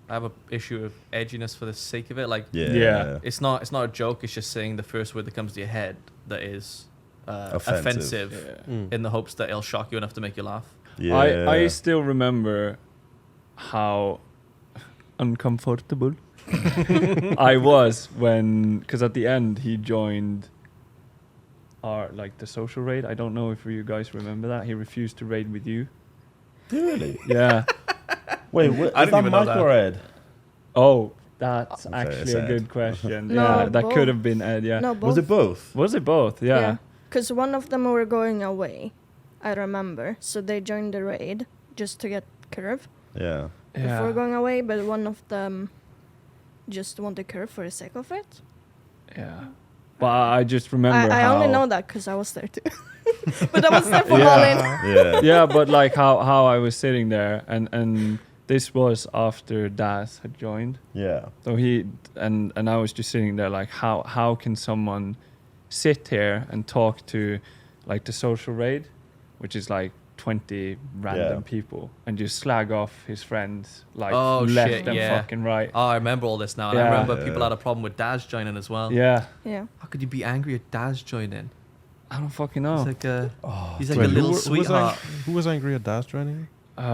I have a issue of edginess for the sake of it. Like Yeah. it's not a joke. It's just saying the first word that comes to your head that is Offensive. offensive in the hopes that it'll shock you enough to make you laugh. Yeah. I still remember how uncomfortable I was because at the end he joined our the social raid. I don't know if you guys remember that. He refused to raid with you. Really? Yeah. Wait, I is didn't that even know Mike that. or Ed? Oh, That's Okay, actually it's a Ed. good question. No, yeah, that both. could have been Ed. Yeah. No, both. Was it both? Was it both? Yeah. Because one of them were going away, I remember. So they joined the raid just to get curve Yeah. before going away, but one of them just wanted curve for the sake of it. Yeah. But I just remember I how only know that because I was there too. But I was there for Malin. Yeah. yeah, but like how I was sitting there, and this was after Daz had joined. Yeah. So he and I was just sitting there like, how can someone sit here and talk to like the social raid, which is like 20 random people, and just slag off his friends like left shit, and yeah. fucking right. Oh, I remember all this now. And I Yeah. remember Yeah. people had a problem with Daz joining as well. Yeah, Yeah. How could you be angry at Daz joining? I don't fucking know. He's like a, he's like Wait, a little who was sweetheart. Who was angry at Daz joining? This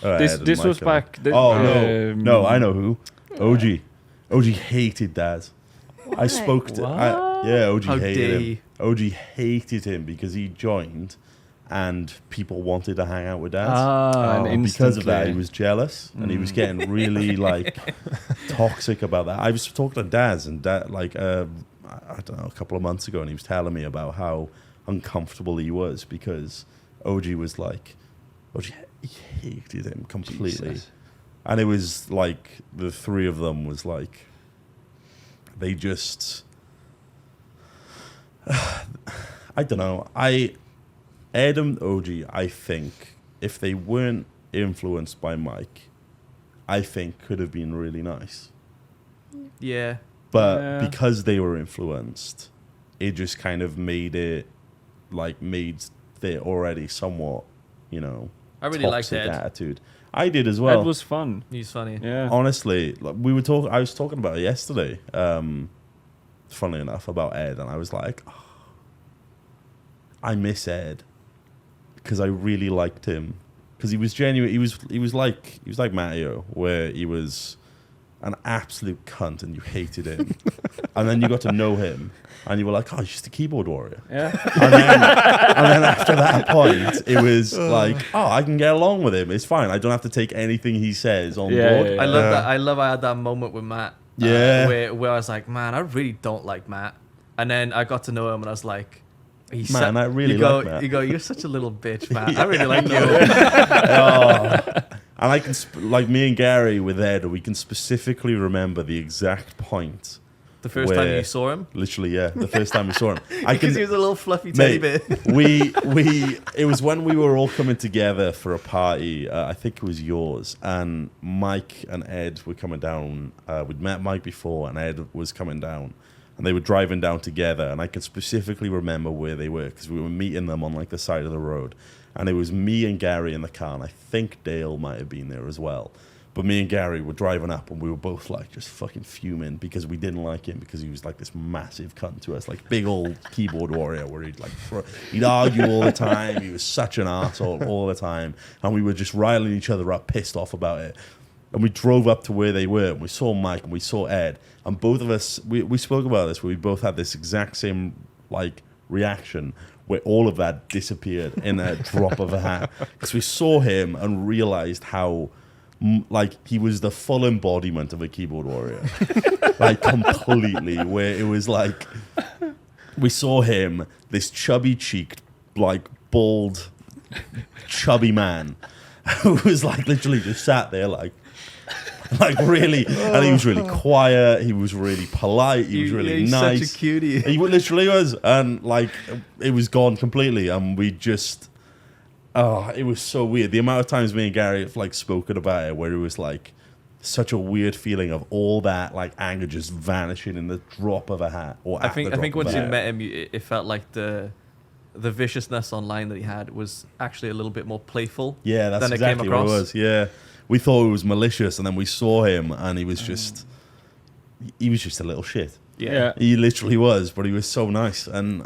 Ed this and was Michael. back. No, I know who. OG hated Daz. I spoke to. OG How hated dare him. you. OG hated him because he joined, and people wanted to hang out with Daz. and And because of that, he instantly- was jealous, and he was getting really like toxic about that. I was talking to Daz, and I don't know, a couple of months ago, and he was telling me about how uncomfortable he was because OG was like, he hated him completely. Jesus. And it was like the three of them was like, they just, I don't know. Ed and OG, I think, if they weren't influenced by Mike, I think could have been really nice. Yeah. But Yeah. because they were influenced, it just kind of made it, like, made their already somewhat, I really liked toxic Ed. attitude. I did as well. Ed was fun. He's funny. Yeah. Honestly, like, I was talking about it yesterday, funnily enough, about Ed, and I was like, oh, I miss Ed because I really liked him because he was genuine. He was like Matteo, where he was an absolute cunt and you hated him, and then you got to know him and you were like, oh, he's just a keyboard warrior. Yeah. And then after that point, it was like, oh, I can get along with him. It's fine. I don't have to take anything he says on Yeah, board. yeah, yeah. I love that. I had that moment with Matt. Yeah. Where I was like, man, I really don't like Matt. And then I got to know him and I was like, Man, I really like Matt. You go, you're such a little bitch, Matt. I really like you. And I can, like me and Gary with Ed, we can specifically remember the exact point. The first time Where- you saw him? Literally, yeah, the first time we saw him. Because he was a little fluffy teddy Mate, bear. it was when we were all coming together for a party. I think it was yours, and Mike and Ed were coming down. We'd met Mike before, and Ed was coming down, and they were driving down together. And I can specifically remember where they were because we were meeting them on like the side of the road, and it was me and Gary in the car, and I think Dale might have been there as well. But me and Gary were driving up, and we were both like just fucking fuming because we didn't like him because he was like this massive cunt to us, like big old keyboard warrior where he'd argue all the time. He was such an asshole all the time, and we were just riling each other up, pissed off about it. And we drove up to where they were, and we saw Mike and we saw Ed, and both of us we spoke about this. Where we both had this exact same like reaction where all of that disappeared in a drop of a hat because we saw him and realized how. Like he was the full embodiment of a keyboard warrior, like completely. Where it was like we saw him, this chubby-cheeked, like bald, chubby man, who was like literally just sat there, like really, and he was really quiet. He was really polite. He was really he's nice. such a cutie. He literally was, and like it was gone completely, and we just. Oh, it was so weird. The amount of times me and Gary have like spoken about it, where it was like such a weird feeling of all that like anger just vanishing in the drop of a hat. Or I think once you met met him, it felt like the viciousness online that he had was actually a little bit more playful. yeah, that's than exactly it came what across. it was. Yeah, we thought it was malicious, and then we saw him, and he was just a little shit. Yeah. He literally was, but he was so nice, and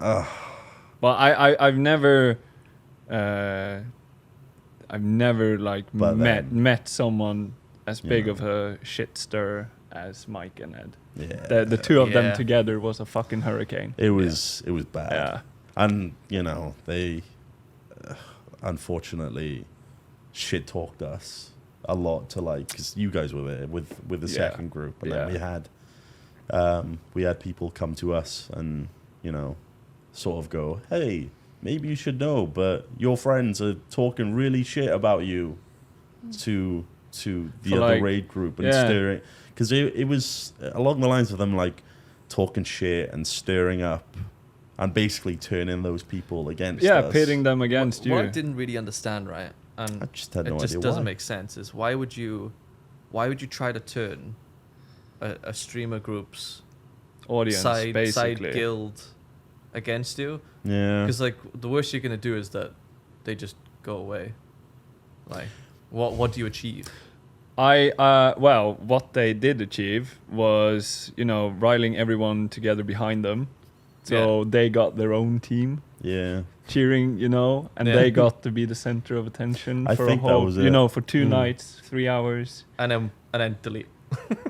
Well, I've never like But met someone as big Yeah. of a shit stir as Mike and Ed. yeah, The two of Yeah. them together was a fucking hurricane. it was bad. Yeah. And they unfortunately shit talked us a lot to like, because you guys were there with the second group, and then we had people come to us and, you know, sort of go, hey, maybe you should know, but your friends are talking really shit about you to the For other like- raid group and stirring, because it was along the lines of them like talking shit and stirring up and basically turning those people against us. pitting them against What I you. didn't really understand, right? And I just had no it just idea doesn't why. make sense. Is why would you try to turn a streamer group's Audience, side basically. guild against you? Yeah. Because like the worst you're gonna do is that they just go away. Like, what do you achieve? What they did achieve was, you know, riling everyone together behind them. So they got their own team Yeah. cheering, you know, and Yeah. they got to be the center of attention I for think a that whole, was you it. know, for 2 Mm. nights, 3 hours. And then delete.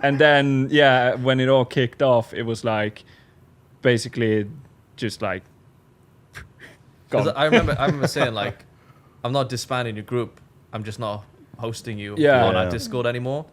And then, yeah, when it all kicked off, it was like basically just like 'Cause gone. I remember saying like, I'm not disbanding your group. I'm just not hosting you Yeah. on Yeah. our Discord anymore.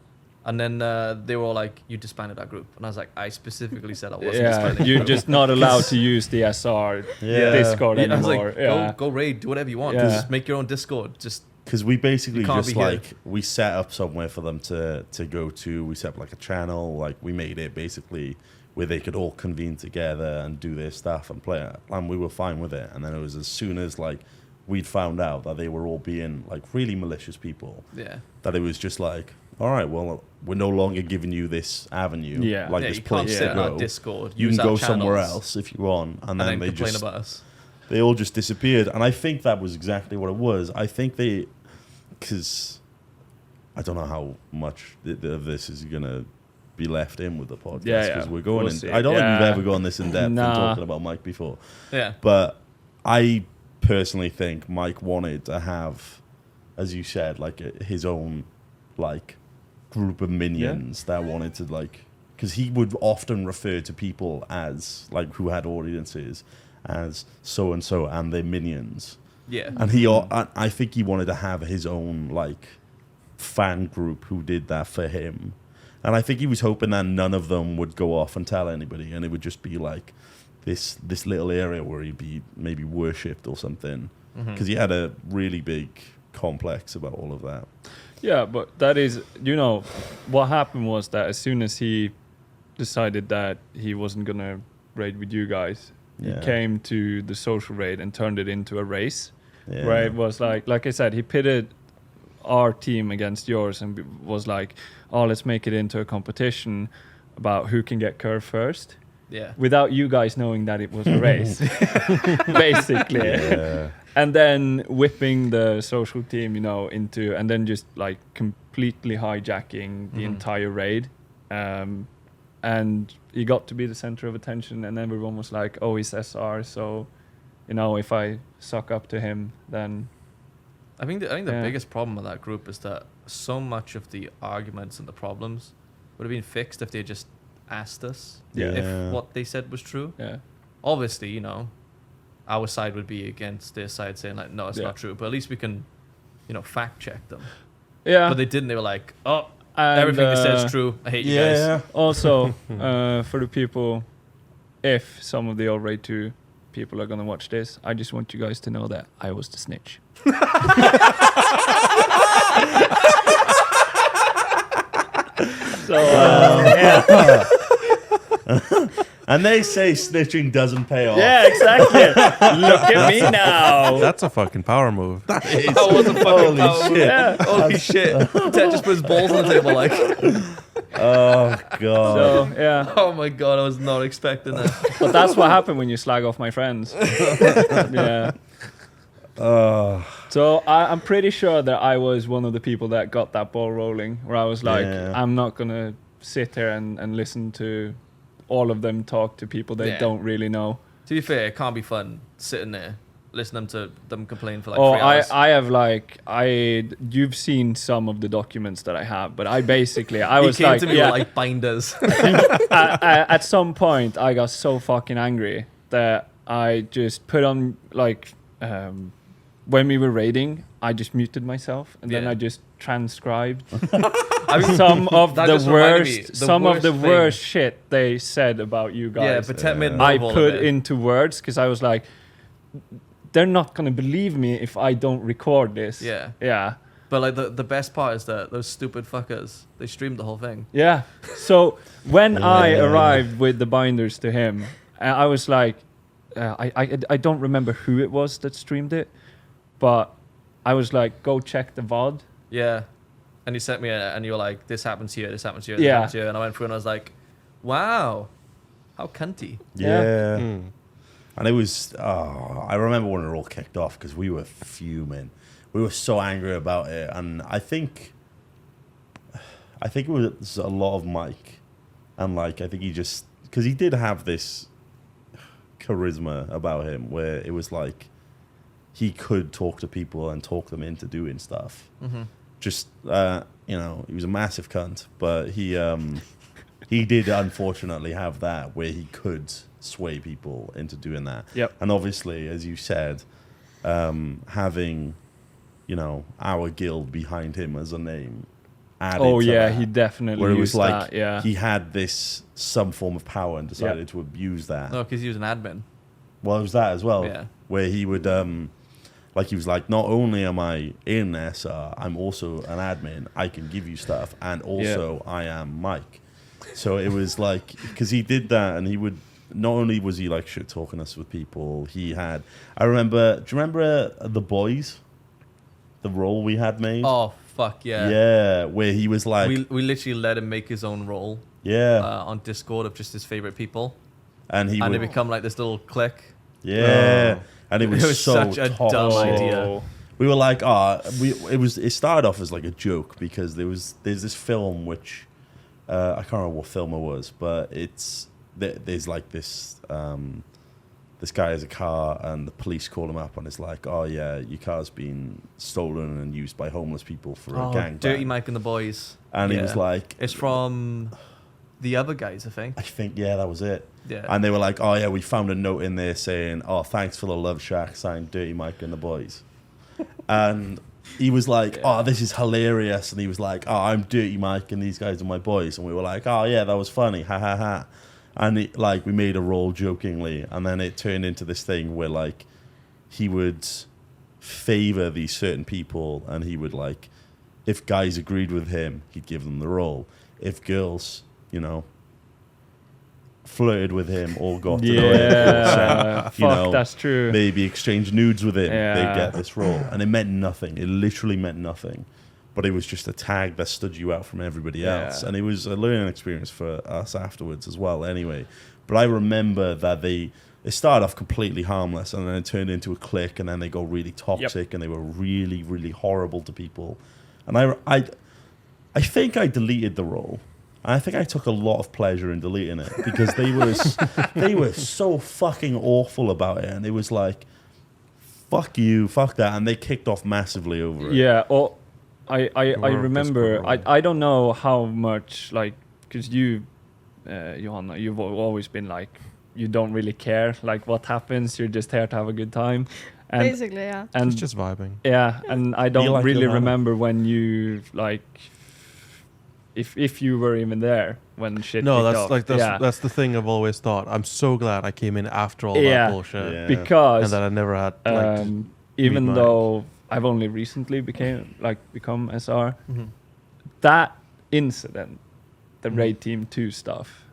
And then they were all like, you disbanded our group. And I was like, I specifically said I wasn't Yeah, disbanding you're your group. just not allowed to use the SR Yeah. Discord Yeah, I was anymore. like, Yeah. go raid, do whatever you want. Yeah. Just make your own Discord. Just Because we basically You can't just be here. like we set up somewhere for them to go to. We set up like a channel, like we made it basically where they could all convene together and do their stuff and play it. And we were fine with it. And then it was as soon as like we'd found out that they were all being like really malicious people, yeah. that it was just like, all right, well, we're no longer giving you this avenue, Yeah. like Yeah, this you can't place sit to in our go. Discord. You use can our go somewhere channels, else if you want, and and then then they complain just about us. they all just disappeared. And I think that was exactly what it was. I think they, because I don't know how much of this is gonna be left in with the podcast, Yeah, because yeah. we're going We'll in. see. I don't think we've Yeah. ever gone this in depth in Nah. talking about Mike before, Yeah. but I personally think Mike wanted to have, as you said, like his own like group of minions that wanted to like, because he would often refer to people as like who had audiences as so and so and their minions, Yeah. and I think he wanted to have his own like fan group who did that for him, and I think he was hoping that none of them would go off and tell anybody, and it would just be like this little area where he'd be maybe worshipped or something, because he had a really big complex about all of that. Yeah, but that is, you know, what happened was that as soon as he decided that he wasn't gonna raid with you guys, Yeah. he came to the social raid and turned it into a race, Yeah. where it was like I said, he pitted our team against yours and was like, oh, let's make it into a competition about who can get curve first, Yeah. without you guys knowing that it was a race, basically. Yeah. And then whipping the social team, you know, into, and then just like completely hijacking the entire raid. And he got to be the center of attention, and everyone was like, oh, he's SR, so, you know, if I suck up to him, then I think the Yeah. biggest problem with that group is that so much of the arguments and the problems would have been fixed if they just asked us Yeah. if what they said was true. yeah. Obviously, you know, our side would be against their side saying like, no, it's Yeah. not true. But at least we can, you know, fact check them. Yeah. But they didn't. They were like, oh, And, everything they said is true. I hate you guys. Yeah. Also, for the people, if some of the old Raid 2 people are going to watch this, I just want you guys to know that I was the snitch. So, yeah. And they say snitching doesn't pay off. Yeah, exactly. Look at me now. That's a fucking power move. That is. That was a fucking Holy power move. shit. Yeah. Holy shit. Ted just put his balls on the table like, Oh, God. So, yeah. oh my god, I was not expecting that. But that's what happened when you slag off my friends. Yeah. So I'm pretty sure that I was one of the people that got that ball rolling, where I was like, Yeah. I'm not going to sit here and listen to all of them talk to people they Yeah. don't really know. To be fair, it can't be fun sitting there listening to them complain for like Oh, 3 hours. I have like, you've seen some of the documents that I have, but I basically, I he was came like, to me yeah, with like binders. at some point I got so fucking angry that I just put on like when we were raiding, I just muted myself and then Yeah. I just transcribed I mean, some of that the just reminded me, worst, the some of the worst thing- worst shit they said about you yeah, guys. pretend mid I all of put it. into words because I was like, they're not gonna believe me if I don't record this. Yeah. Yeah. But like the best part is that those stupid fuckers, they streamed the whole thing. Yeah. So when I Yeah. arrived with the binders to him, I was like, I don't remember who it was that streamed it, but I was like, go check the VOD. Yeah. And you sent me and you were like, this happens here, this happens here, this Yeah. happens here. And I went through and I was like, wow, how cunty. Yeah. Mm. And it was, I remember when it all kicked off because we were fuming. We were so angry about it. And I think it was a lot of Mike. And like, I think he just, because he did have this charisma about him where it was like, he could talk to people and talk them into doing stuff. Mm-hmm. Just, you know, he was a massive cunt, but he did unfortunately have that where he could sway people into doing that. Yep. And obviously, as you said, having, you know, our guild behind him as a name added Oh to yeah, that, he definitely where it used was like that. Yeah. he had this some form of power and decided to abuse that. No, because he was an admin. Well, it was that as well, Yeah. where he would, like he was like, not only am I in SR, I'm also an admin. I can give you stuff, and also I am Mike. So it was like, because he did that, and he would, not only was he like shit talking us with people, he had, I remember, do you remember The Boys? The role we had made? Oh, fuck yeah. Yeah, where he was like, We literally let him make his own role yeah, on Discord of just his favorite people. and he And would, they become like this little clique. yeah, and it was, It was so such a dumb toxic. idea. We were like, it started off as like a joke because there's this film which I can't remember what film it was, but there's like this this guy has a car and the police call him up and it's like, oh yeah, your car's been stolen and used by homeless people for a gang. Dirty Mike and the Boys. And he Yeah. was like, It's from the other guys, I think. I think yeah, that was it. Yeah. And they were like, oh yeah, we found a note in there saying, oh, thanks for the love shack, signed Dirty Mike and the Boys. And he was like, oh, this is hilarious. And he was like, oh, I'm Dirty Mike and these guys are my boys. And we were like, oh yeah, that was funny, ha ha ha. And we made a roll jokingly, and then it turned into this thing where like he would favor these certain people, and he would like, if guys agreed with him, he'd give them the role. If girls, you know, flirted with him or got to know him, Yeah. you Fuck, know, that's true. maybe exchange nudes with him, Yeah. they'd get this role. And it meant nothing. It literally meant nothing. But it was just a tag that stood you out from everybody else. Yeah. And it was a learning experience for us afterwards as well, anyway. But I remember that it started off completely harmless, and then it turned into a clique, and then they got really toxic, and they were really, really horrible to people. And I think I deleted the role. I think I took a lot of pleasure in deleting it because they were so fucking awful about it, and it was like, fuck you, fuck that, and they kicked off massively over it. Yeah. Or I Or remember. Discord I don't know how much like because you, Johanna, you've always been like you don't really care like what happens. You're just here to have a good time. And Basically, yeah. and It's just vibing. yeah, and I don't like really Johanna. remember when you like if you were even there when shit. No, kicked that's off. like yeah. that's the thing I've always thought. I'm so glad I came in after all Yeah. that bullshit, Yeah. because and that I never had like even Mike. though I've only recently become SR, Mm-hmm. that incident, the Mhm. Raid Team 2 stuff,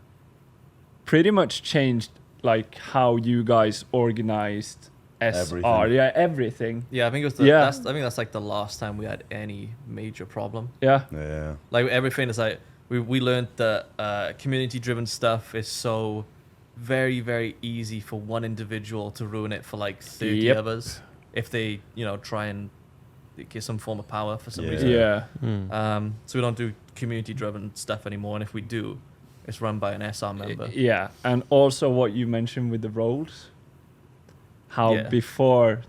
pretty much changed like how you guys organized SR. Everything. Yeah, everything. Yeah, I think it was I think that's like the last time we had any major problem. Yeah. Yeah. Like everything is like we learned that community driven stuff is so very, very easy for one individual to ruin it for like 30 Yep. others if they, you know, try and get some form of power for some Yeah. reason. Yeah. So we don't do community driven stuff anymore, and if we do, it's run by an SR member. Yeah. And also what you mentioned with the roles, how Yeah. before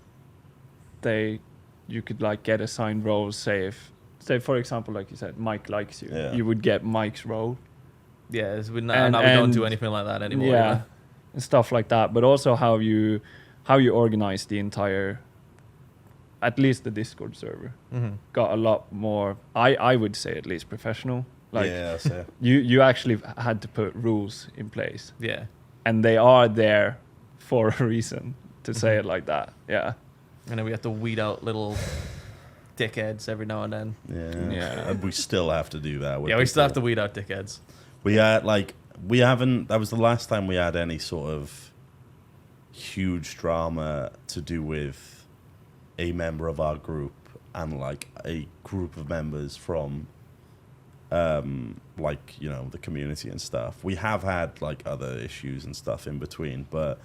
you could like get assigned roles, say for example, like you said, Mike likes you, Yeah. you would get Mike's role. Yeah, we And- don't do and- anything like that anymore. Yeah, either. and stuff like that. But also how you organize the entire at least the Discord server Mm-hmm. got a lot more. I would say at least professional. Like yeah, so you actually had to put rules in place, Yeah. and they are there for a reason. To say it like that, yeah. And then we have to weed out little dickheads every now and then. Yeah. And we still have to do that. With Yeah, we still have to people. weed out dickheads. We had we haven't. That was the last time we had any sort of huge drama to do with a member of our group and like a group of members from like, you know, the community and stuff. We have had like other issues and stuff in between, but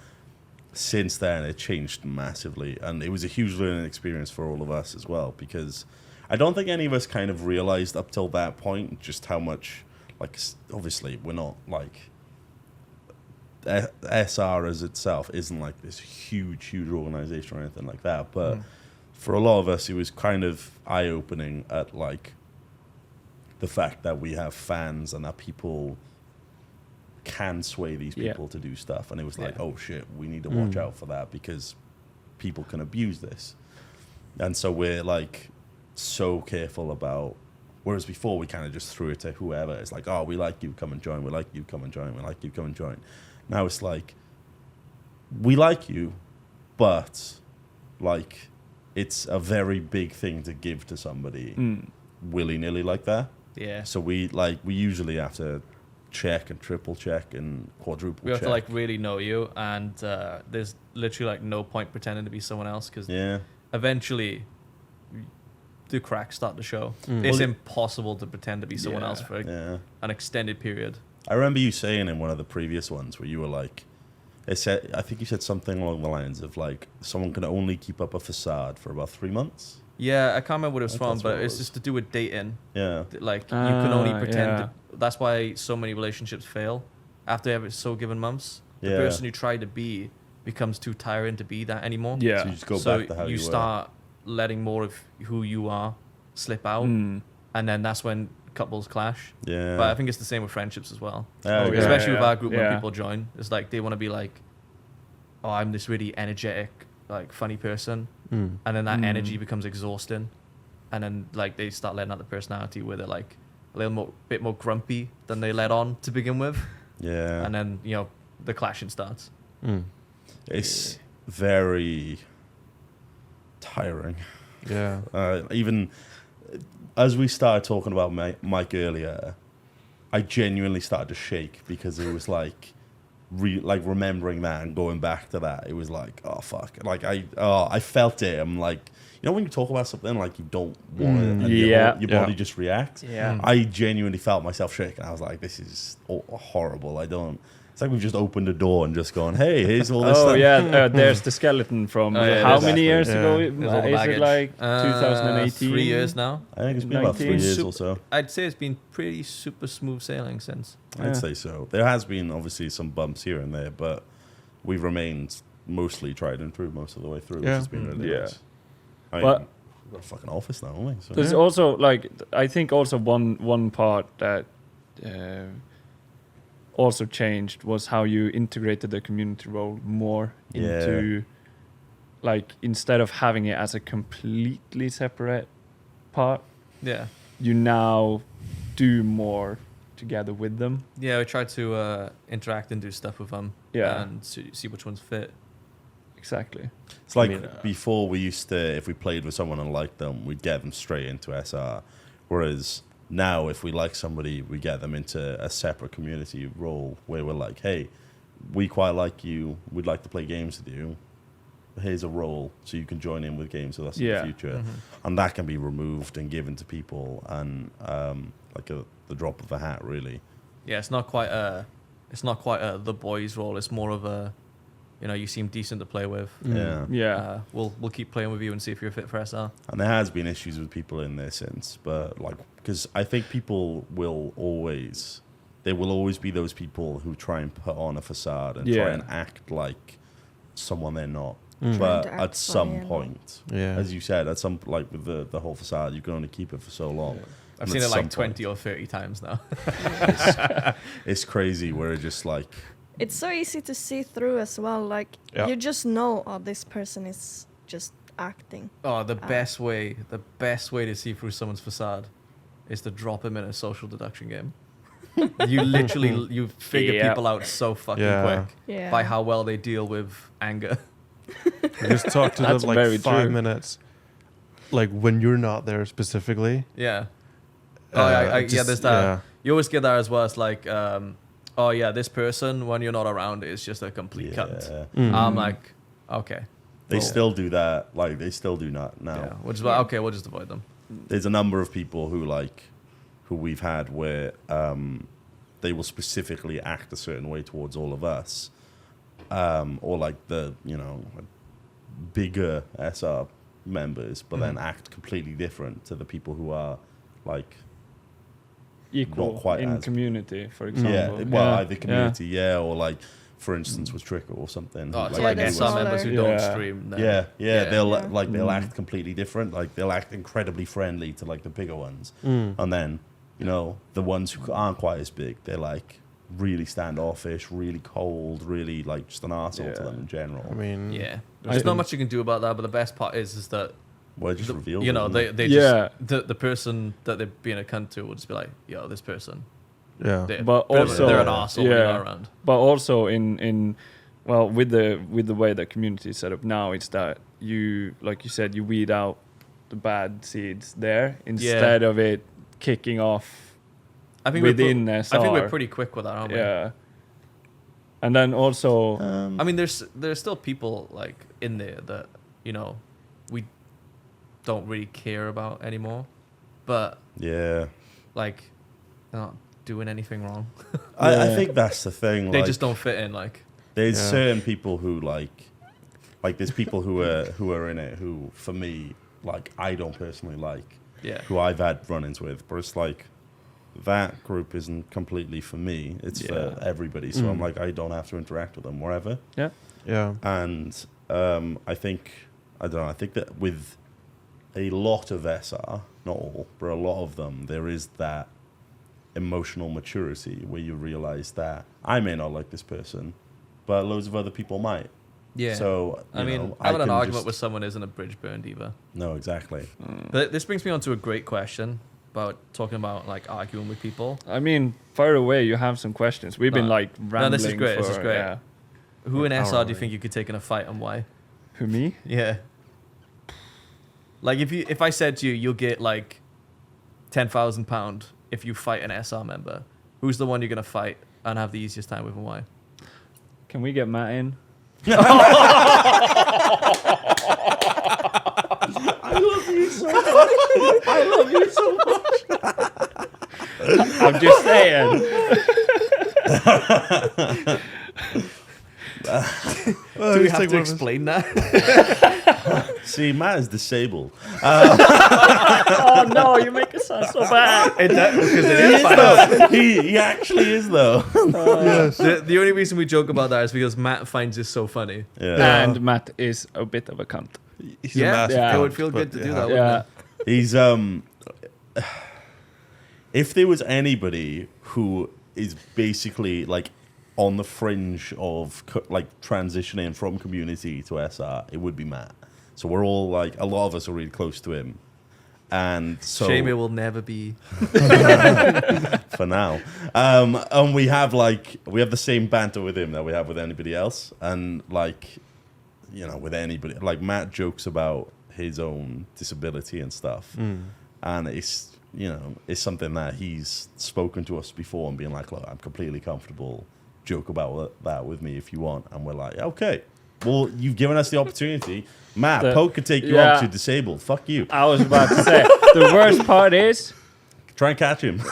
since then it changed massively, and it was a huge learning experience for all of us as well, because I don't think any of us kind of realized up till that point just how much, like, obviously we're not like SR as itself isn't like this huge organization or anything like that, but for a lot of us it was kind of eye-opening at like the fact that we have fans and that people can sway these people to do stuff, and it was like, oh shit, we need to watch out for that because people can abuse this. And so we're like so careful about, whereas before we kind of just threw it to whoever. It's like, oh, we like you, come and join, we like you, come and join, we like you, come and join. Now it's like, we like you, but like it's a very big thing to give to somebody willy-nilly like that. Yeah. So we usually have to check and triple check and quadruple check. We have to like really know you, and there's literally like no point pretending to be someone else, because eventually the cracks start to show. It's impossible to pretend to be someone else for an extended period. I remember you saying in one of the previous ones where you were like, I think you said something along the lines of like, someone can only keep up a facade for about 3 months. Yeah, I can't remember what it was I think from, that's what but it it's was. just to do with dating. Yeah. Like, you can only pretend. yeah. That's why so many relationships fail after every so given months. The Yeah. person you try to be becomes too tiring to be that anymore. Yeah. So you just go So back to how you you were. start letting more of who you are slip out, and then that's when couples clash. Yeah. But I think it's the same with friendships as well. Yeah, Oh, yeah. Especially with yeah. our group, when Yeah. people join, it's like they want to be like, oh, I'm this really energetic, like funny person, and then that energy becomes exhausting, and then like they start letting out the personality where they're like a bit more grumpy than they let on to begin with, Yeah. and then the clashing starts. It's very tiring. Yeah. Even as we started talking about Mike earlier, I genuinely started to shake because it was like, remembering that and going back to that. It was like, oh fuck! Like I felt it. I'm like, when you talk about something like you don't want it, and your body just reacts. Yeah. I genuinely felt myself shaking. I was like, this is horrible. It's like we've just opened a door and just gone, hey, here's all this Oh stuff. yeah, there's the skeleton from yeah, how exactly. many years Yeah. ago? There's all the Is it baggage. like 2018? 3 years now. I think it's been about 3 19. years or so. I'd say it's been pretty super smooth sailing since. Yeah. I'd say so. There has been obviously some bumps here and there, but we've remained mostly tried and true most of the way through, which Yeah. has been really Yeah. nice. I mean, But- we've got a fucking office now, haven't we? So, There's also like I think also one part that also changed was how you integrated the community role more into like, instead of having it as a completely separate part, Yeah. you now do more together with them. Yeah, we try to interact and do stuff with them. Yeah. And see which ones fit. Exactly. it's like I mean, before we used to, if we played with someone and liked them, we'd get them straight into SR. Whereas now, if we like somebody, we get them into a separate community role where we're like, hey, we quite like you. We'd like to play games with you. Here's a role so you can join in with games with us in the future. And that can be removed and given to people, and like the drop of a hat, really. Yeah, it's not quite the boys role. It's more of a, you seem decent to play with. Yeah. Yeah. We'll keep playing with you and see if you're fit for SR. And there has been issues with people in there since, but like, because I think people there will always be those people who try and put on a facade and try and act like someone they're not. Trying But to act at some funny and- point, Yeah. as you said, at some, like with the whole facade, you can only keep it for so long. I've And seen at it like some 20 point, or 30 times now. It's crazy where it just like, It's so easy to see through as well. Like Yeah. you just know, oh, this person is just acting. Oh, the best way to see through someone's facade is to drop him in a social deduction game. You literally you figure people out so fucking quick Yeah. by how well they deal with anger. You just talk to them That's very like 5 true. minutes, like when you're not there specifically. Yeah. Oh, yeah, there's that. Yeah. You always get that as well. It's like, oh yeah, this person when you're not around is just a complete cunt. Yeah. I'm like, okay. They Cool. still do that. Like they still do not now. Yeah. Which is like, okay, we'll just avoid them. There's a number of people who we've had where they will specifically act a certain way towards all of us, or like the bigger SR members, but then act completely different to the people who are like Equal not quite in as- community, for example. either community, or like for instance with Trickle or something. Oh, it's Yeah, like they're SR members who don't smaller. stream. Then. yeah, they'll Yeah. they'll act completely different. Like they'll act incredibly friendly to like the bigger ones, and then the ones who aren't quite as big, they're like really standoffish, really cold, really like just an arsehole to Yeah. them in general. I mean, Yeah. There's not much you can do about that, but the best part is that Well, it just reveals. you know it, they Yeah. just the person that they're being a cunt to will just be like, yo, this person. yeah. They're, But they're- also- they're an arsehole when yeah. you're not around. But also in well, with the way the community is set up now, it's that you, like you said, you weed out the bad seeds there instead of it kicking off I think within I SR. think we're pretty quick with that, aren't we? Yeah. And then also, I mean, there's still people like in there that we don't really care about anymore, but yeah. like they're not doing anything wrong. I think that's the thing. They like, just don't fit in. Like There's Yeah. certain people who like there's people who are in it who for me like I don't personally like, yeah, who I've had run-ins with, but it's like that group isn't completely for me. It's for everybody. So I'm like I don't have to interact with them wherever. yeah, Yeah. And I think that with a lot of SR, not all, but a lot of them, there is that emotional maturity where you realize that I may not like this person, but loads of other people might. yeah. So I mean, know, having an can argument just- with someone isn't a bridge burned either. No, exactly. But this brings me on to a great question about talking about like arguing with people. I mean, far away, you have some questions. We've been No. like rambling. this is great, this is for- great. Yeah. Who in SR do you Alright. think you could take in a fight and why? Who, me? Yeah. Like if I said to you, you'll get like £10,000 if you fight an SR member. Who's the one you're gonna fight and have the easiest time with and why? Can we get Matt in? I'm just saying. Do we have to explain that? See, Matt is disabled. Oh no, you make it sound so bad. Because it is fine. He actually is though. The only reason we joke about that is because Matt finds this so funny. Yeah. And Matt is a bit of a cunt. He's Yeah, a massive yeah. it would cunt, feel good but to do that. Yeah. He's if there was anybody who is basically like on the fringe of like transitioning from community to SR, it would be Matt. So we're all like, a lot of us are really close to him, and so Shame it will never be. for now. And we have the same banter with him that we have with anybody else, and like, with anybody, like Matt jokes about his own disability and stuff, and it's something that he's spoken to us before and being like, look, I'm completely comfortable, joke about that with me if you want, and we're like, okay, well, you've given us the opportunity. Matt, Poke could take you up to disabled. Fuck you. I was about to say, the worst part is, Try and catch him.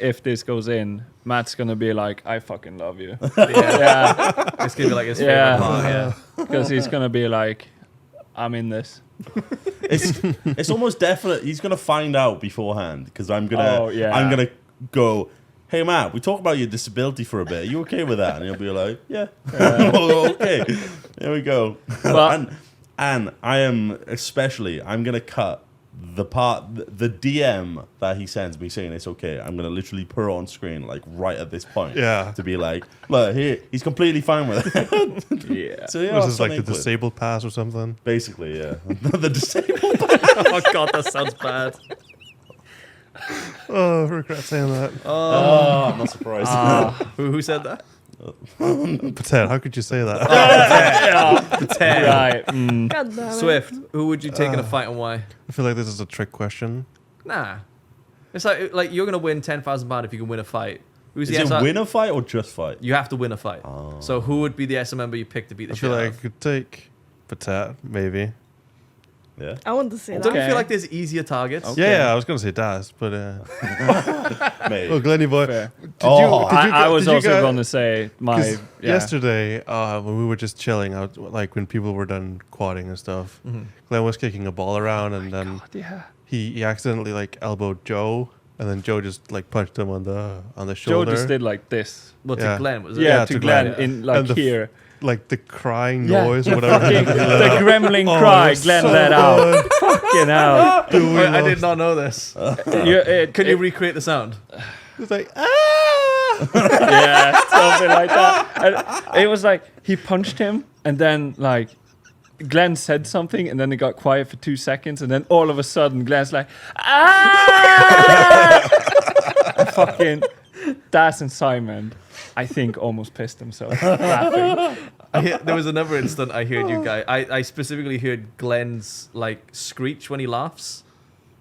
if this goes in, Matt's gonna be like, I fucking love you. Yeah. It's gonna be like his favorite Yeah. part. Yeah. Because he's gonna be like, I'm in this. It's almost definite. He's gonna find out beforehand because I'm gonna go, hey Matt, we talked about your disability for a bit. Are you okay with that? And he'll be like, yeah. Okay. There we go. Well- and I am I'm gonna cut the DM that he sends me saying it's okay, I'm gonna literally put it on screen like right at this point. Yeah. To be like, look here, he's completely fine with it. Yeah. So yeah, Was this like the something disabled pass or something? basically, yeah, the disabled. Oh god, that sounds bad. Oh, I regret saying that. Oh, I'm not surprised. Who said that? Patel, how could you say that? Ten. Right. God damn it. Swift. Who would you take in a fight and why? I feel like this is a trick question. Nah. It's like you're gonna win £10,000 if you can win a fight. Who's Is the it SR? win a fight or just fight? You have to win a fight. Oh. So who would be the SM member you pick to beat the I shit feel out like I of? could take Patel, maybe. Yeah. I want to see Don't that. you Okay. feel like there's easier targets? Okay. Yeah, I was gonna say Daz, but Mate. oh, Glenny boy. Fair. Oh. I was did you also guys- going to say my 'cause yesterday, when we were just chilling out, like when people were done quadding and stuff, Glenn was kicking a ball around, and then Yeah. he accidentally like elbowed Joe, and then Joe just like punched him on the Joe shoulder. just did like this. Well, Yeah. to Glenn was it? Yeah, Yeah, to to Glenn Glenn. in like And the here. like the crying Yeah. noise or whatever. Fucking, the gremlin Oh, cry it's Glenn so let out. good. Fucking hell. Dude, we I did lost. not know this. Can Can you recreate the sound? It's like ah. Yeah, something like that. And it was like he punched him, and then like Glenn said something, and then it got quiet for 2 seconds, and then all of a sudden Glenn's like, ah! And fucking Daz and Simon, I think, almost pissed themselves laughing. There was another instant I heard you guys. I specifically heard Glenn's like screech when he laughs.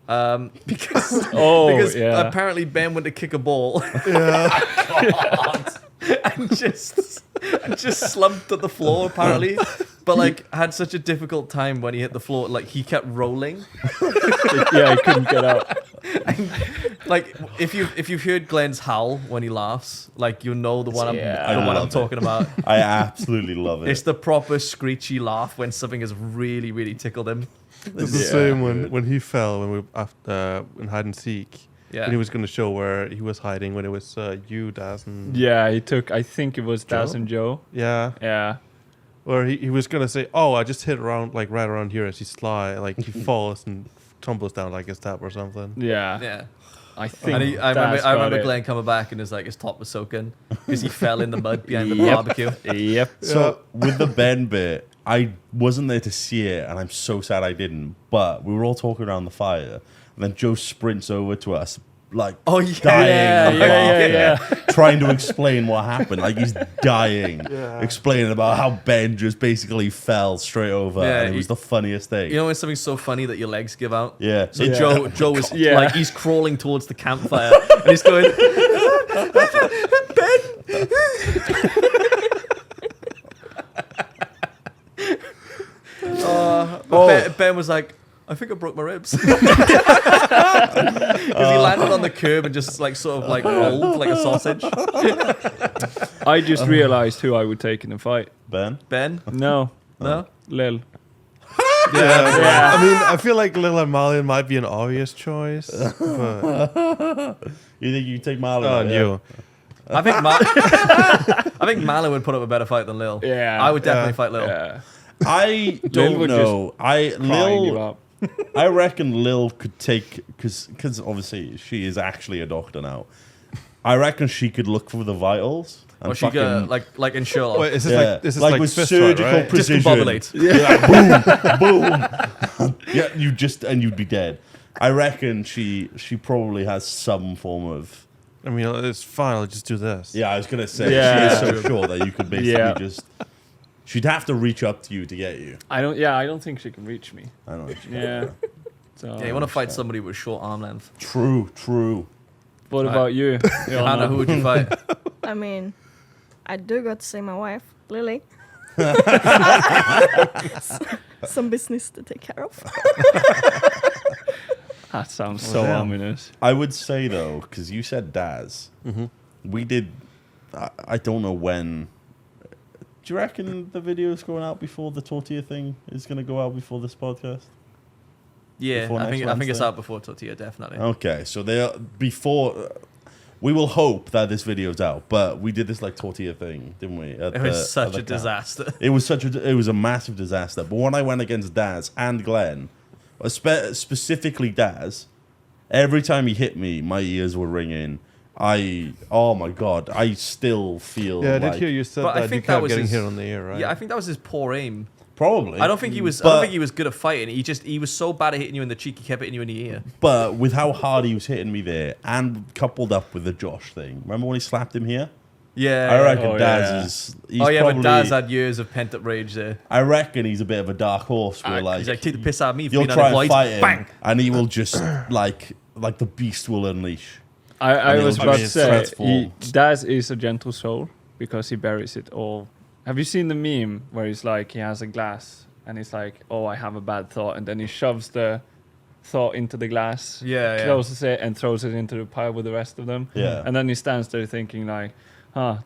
Because because yeah. apparently Ben went to kick a ball and just slumped at the floor apparently, but like had such a difficult time when he hit the floor. Like he kept rolling. Yeah, he couldn't get out. Like if you've heard Glenn's howl when he laughs, like you know the one Yeah. I'm love it. talking about. I absolutely love it. It's the proper screechy laugh when something has really really tickled him. It's the Yeah. same when he fell when we after in hide and seek. Yeah. When he was going to show where he was hiding when it was you, Daz, and Yeah, he took, I think it was Daz Joe? and Joe. yeah. Yeah. Or he was going to say, "Oh, I just hit around like right around here as he slide, like he falls and tumbles down like a step or something." Yeah. Yeah. I think And I Daz got remember it. Glenn coming back and his top was soaking because he fell in the mud behind the Yep. barbecue. Yep. So with the Ben bit, I wasn't there to see it, and I'm so sad I didn't. But we were all talking around the fire, and then Joe sprints over to us, like Oh yeah. dying, of Yeah, laughter, trying to explain what happened. Like he's dying, explaining about how Ben just basically fell straight over, Yeah, and it was the funniest thing. You know when something's so funny that your legs give out? Yeah. So Yeah. Joe was Yeah. like he's crawling towards the campfire and he's going Ben was like, I think I broke my ribs. Because he landed on the curb and just like sort of like rolled like a sausage. I just realized who I would take in a fight. Ben. Ben? No. No? Lil. Yeah. I mean, I feel like Lil and Malian might be an obvious choice, but You think you take Marlon? oh, out, yeah? you. I think Malin would put up a better fight than Lil. Yeah. I would definitely Yeah. fight Lil. Yeah. I Lil don't would know. Crying you Lil. up. I reckon Lil could take because obviously she is actually a doctor now. I reckon she could look for the vitals. And Or she could like in Sherlock. Wait, is this yeah, like this is like like with fist surgical fight, right? precision. Discombobulate. Yeah, boom, boom. Yeah, and you'd be dead. I reckon she probably has some form of. I mean, it's fine. I'll just do this. Yeah, I was gonna say Yeah. she is so sure that you could basically Yeah. just. She'd have to reach up to you to get you. I don't think she can reach me. I don't know. Yeah. So Yeah, you want to fight somebody with short arm length. True. what about you? Hannah, who would you fight? I mean, I do got to see my wife, Lily. Some business to take care of. That sounds so damn. ominous. I would say though, because you said Daz, Mm-hmm. we did. I don't know when. Do you reckon the video's going out before the tortilla thing is going to go out before this podcast? Yeah, Before I next think it's Wednesday? out before Tortilla, definitely. Okay, so they are before. We will hope that this video's out, but we did this like tortilla thing, didn't we? It was such a disaster. It was a massive disaster. But when I went against Daz and Glenn, specifically Daz, every time he hit me, my ears were ringing. Oh my god, I still feel. Yeah, I like, did hear you said But I that you think that kept was getting his- hit on the ear, right? Yeah, I think that was his poor aim. Probably. I don't think he was. I But- don't think he was good at fighting. He was so bad at hitting you in the cheek. He kept hitting you in the ear. But with how hard he was hitting me there, and coupled up with the Josh thing, remember when he slapped him here? Yeah. I reckon Oh, Daz yeah. is. He's Oh yeah, probably, but Daz had years of pent up rage there. I reckon he's a bit of a dark horse. Where He's like, take the piss out of me. For you'll being try and unemployed. fight him, Bang. and he will just like the beast will unleash. I mean, was I about mean, to it's say, transformed. Daz is a gentle soul because he buries it all. Have you seen the meme where he's like, he has a glass and he's like, oh, I have a bad thought, and then he shoves the thought into the glass, Yeah. closes it, and throws it into the pile with the rest of them. Yeah. And then he stands there thinking like,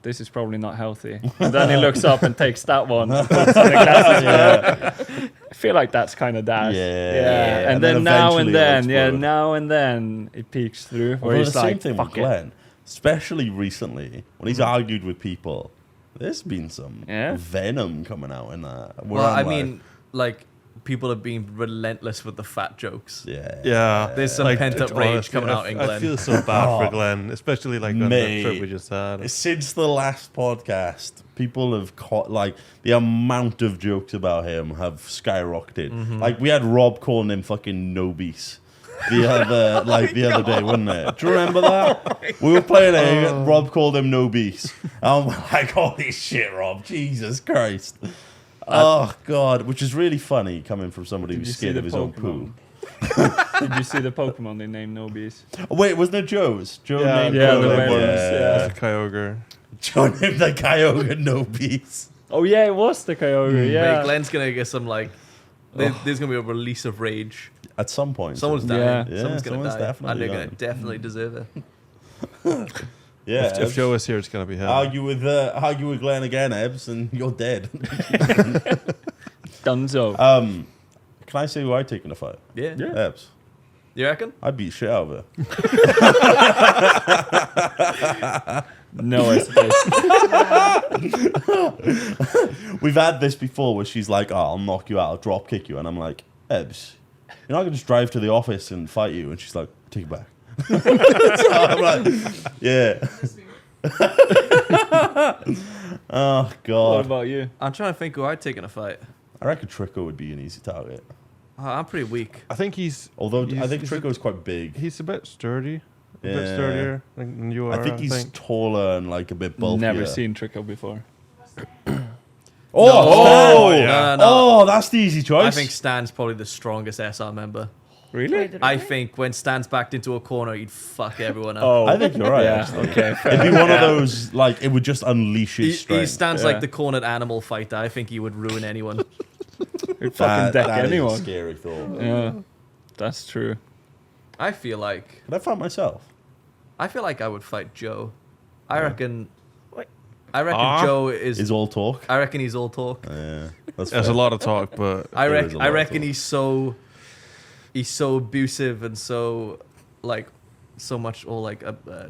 this is probably not healthy. And then he looks up and takes that one and puts it in the glass as well. I feel like that's kind of Daz. Yeah. And then now and eventually then, it'll yeah, explode. now and then it peeks through. Where Well, he's the like, same thing with fuck it. Glenn, especially recently when he's argued with people. There's been some Yeah. venom coming out in that. Where Well, I'm I mean, like people have been relentless with the fat jokes. yeah, Yeah. There's some pent-up rage honestly, coming out in I Glenn. feel so bad Oh. for Glenn, especially like on Mate. the trip we just had. Since the last podcast, people have caught like the amount of jokes about him have skyrocketed. Mm-hmm. Like we had Rob calling him fucking Nobis the other day, wasn't it? Do you remember that? We were playing it. Rob called him Nobis. I'm like, holy shit, Rob! Jesus Christ! Oh god, which is really funny coming from somebody Did you who's see scared the of his own Pokemon? poo. Did you see the Pokemon they named Nobies? Oh, wait, wasn't it Joe's? Joe Yeah, named yeah, Joe the like- werewolves, yeah. That's a Kyogre. Joe named the Kyogre Nobis. Oh yeah, it was the Kyogre. Yeah. Mate, Glenn's gonna get some like. There's gonna be a release of rage. At some point. Someone's Yeah. dying. Yeah, Someone's gonna someone's die, definitely and they're gonna dying. definitely deserve it. Yeah. If Joe is here, it's gonna be him. Argue with Glenn again, Ebbs, and you're dead. Dunzo. Can I say who I'd take in a fight? Yeah. Ebbs. You reckon? I'd beat shit out of her. No hesitation. We've had this before where she's like, "Oh, I'll knock you out, I'll drop kick you," and I'm like, "Ebbs, you're not gonna just drive to the office and fight you," and she's like, "Take it back." So I'm like, "Yeah." Oh What god, about you? I'm trying to think who I'd take in a fight. I reckon Trico would be an easy target. I'm pretty weak. I think he's Although I He's- think he's Trico's quite big. he's a bit sturdy. A bit Yeah. sturdier than you are. I think he's taller and like a bit bulkier. Never seen Trico before. Oh, No. Oh, that's the easy choice. I think Stan's probably the strongest SR member. Really? Wait, I really? think when Stan's backed into a corner, he'd fuck everyone up. Oh, I think you're right. yeah. actually. Okay. It'd be one of those like it would just unleash his He strength. stands Yeah. like the cornered animal fighter. I think he would ruin anyone. He'd fucking deck that is a anyone. scary thought. Yeah, that's true. I feel like Can I fight myself? I would fight Joe. I reckon. Wait. I reckon Ah. Joe is. Is all talk? I reckon he's all talk. Yeah, that's There's a fair. lot of talk, but I There is a reckon. I lot of reckon talk. he's so abusive and so like so much all like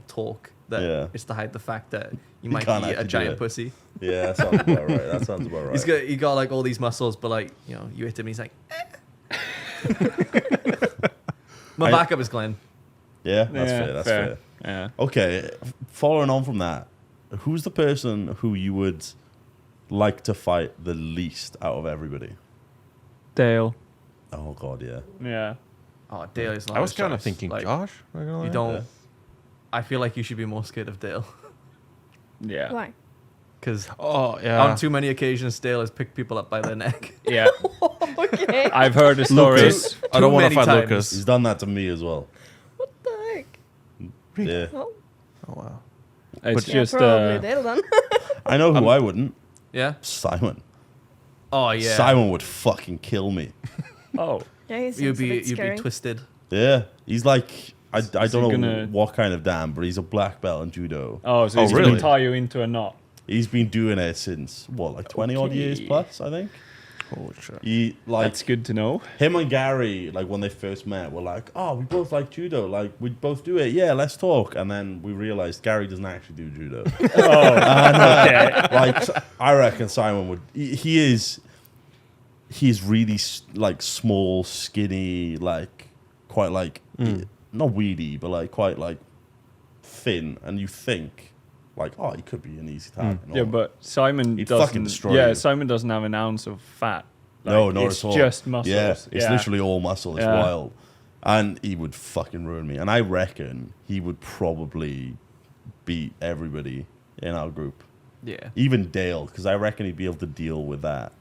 talk that Yeah. it's to hide the fact that you He might can't be a actually do giant it. pussy. Yeah, that sounds about right. That sounds about right. He got like all these muscles, but like you know you hit him, and he's like. My I- backup is Glenn. Yeah, that's fair. That's fair. Yeah. Okay, following on from that, who's the person who you would like to fight the least out of everybody? Dale. Oh god, yeah. Yeah. Oh, Dale is. Not I was his kind of choice. thinking Like, Josh. Not gonna lie. You don't. Yeah. I feel like you should be more scared of Dale Yeah. Why? because Oh yeah. on too many occasions Dale has picked people up by their neck. Yeah. Okay. I've heard the stories. I don't too want many to fight times. Lucas. He's done that to me as well. What the heck? Yeah. Oh, Oh wow. It's yeah, just probably Dale then. I know who I wouldn't. Yeah. Simon. Oh yeah. Simon would fucking kill me. oh. Yeah, he seems You'd a bit be scary. twisted. Yeah. He's like I he don't know gonna- what kind of Dan, but he's a black belt in judo. Oh, so Oh, he's really? gonna tie you into a knot. He's been doing it since what, like 20 odd years Okay. plus, I think. Holy shit. He like That's good to know. him and Gary, like when they first met, were like, "Oh, we both like judo. Like we both do it. Yeah, let's talk." And then we realized Gary doesn't actually do judo. Oh. Okay. Like I reckon Simon would. He is. he's really like small, skinny, like quite like not weedy, but like quite like thin, and you think like, oh, he could be an easy target. Yeah, but Simon He'd doesn't. fucking destroy Yeah, you. Simon doesn't have an ounce of fat. No, Like, not it's at all. just muscles. Yeah, it's literally all muscle. It's Yeah. wild. And he would fucking ruin me. And I reckon he would probably beat everybody in our group. Yeah. Even Dale, because I reckon he'd be able to deal with that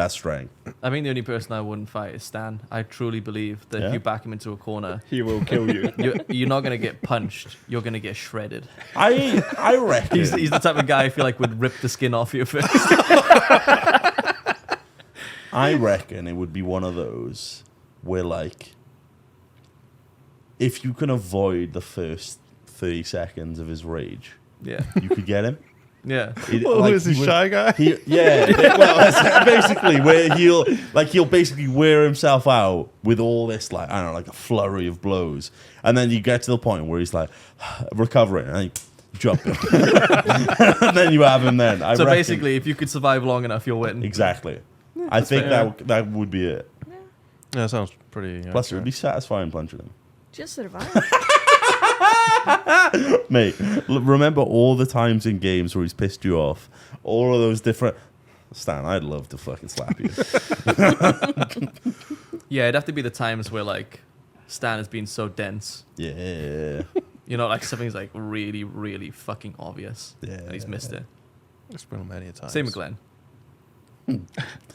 strength. I think the only person I wouldn't fight is Stan. I truly believe that if you back him into a corner, He will kill you. you're not going to get punched. You're going to get shredded. I reckon. He's the type of guy I feel like would rip the skin off you first. I reckon it would be one of those where, like, if you can avoid the first 30 seconds of his rage, Yeah. you could get him. Yeah. Is he shy guy? Well, that's basically where he'll basically wear himself out with all this, like, I don't know, like a flurry of blows, and then you get to the point where he's like recovering and he jump him. And then you have him. Then I So reckon, basically, if you could survive long enough, you'll win. exactly. I think that would be it. Yeah, sounds pretty. Plus, it would be satisfying punching him. Just survive. Mate, remember all the times in games where he's pissed you off? All of those different... Stan, I'd love to fucking slap you. Yeah, it'd have to be the times where, like, Stan has been so dense. Yeah. You know, like, something's, like, really, really fucking obvious. Yeah. And he's missed it. It's been many times. Same with Glenn.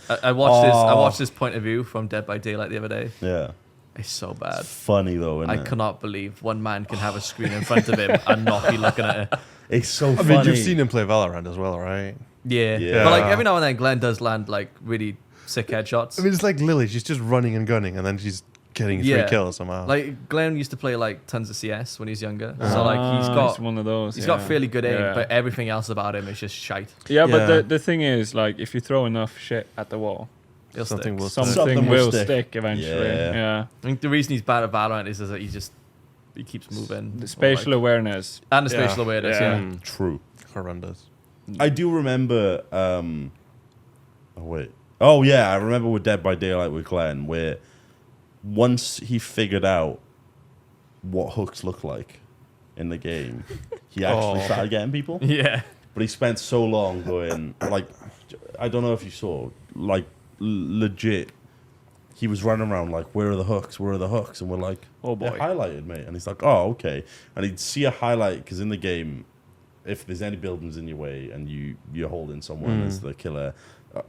I watched this point of view from Dead by Daylight the other day. Yeah. It's so bad. It's funny, though, isn't I it? cannot believe one man can have a screen in front of him and not be looking at it. It's so I funny. mean, you've seen him play Valorant as well, right? Yeah. Yeah. But, like, every now and then, Glenn does land, like, really sick headshots. I mean, it's like Lily. She's just running and gunning, and then she's getting 3 kills somehow. Like, Glenn used to play, like, tons of CS when he was younger. So, like, he's got one of those. He's got fairly good aim, but everything else about him is just shite. Yeah, but Yeah. the thing is, like, if you throw enough shit at the wall, He'll Something stick. will something, Something will will stick. stick eventually. Yeah. Yeah. I think the reason he's bad at Valorant is that he keeps moving. The spatial awareness. and the spatial Yeah. awareness, Yeah. yeah. True. Horrendous. I do remember... Oh, yeah, I remember with Dead by Daylight with Glenn, where once he figured out what hooks look like in the game, he actually started getting people. Yeah. But he spent so long going, like, I don't know if you saw, like, legit, he was running around like, where are the hooks? Where are the hooks? And we're like, Oh, they're boy. highlighted, mate. And he's like, oh, okay. And he'd see a highlight, because in the game, if there's any buildings in your way and you're holding someone as the killer,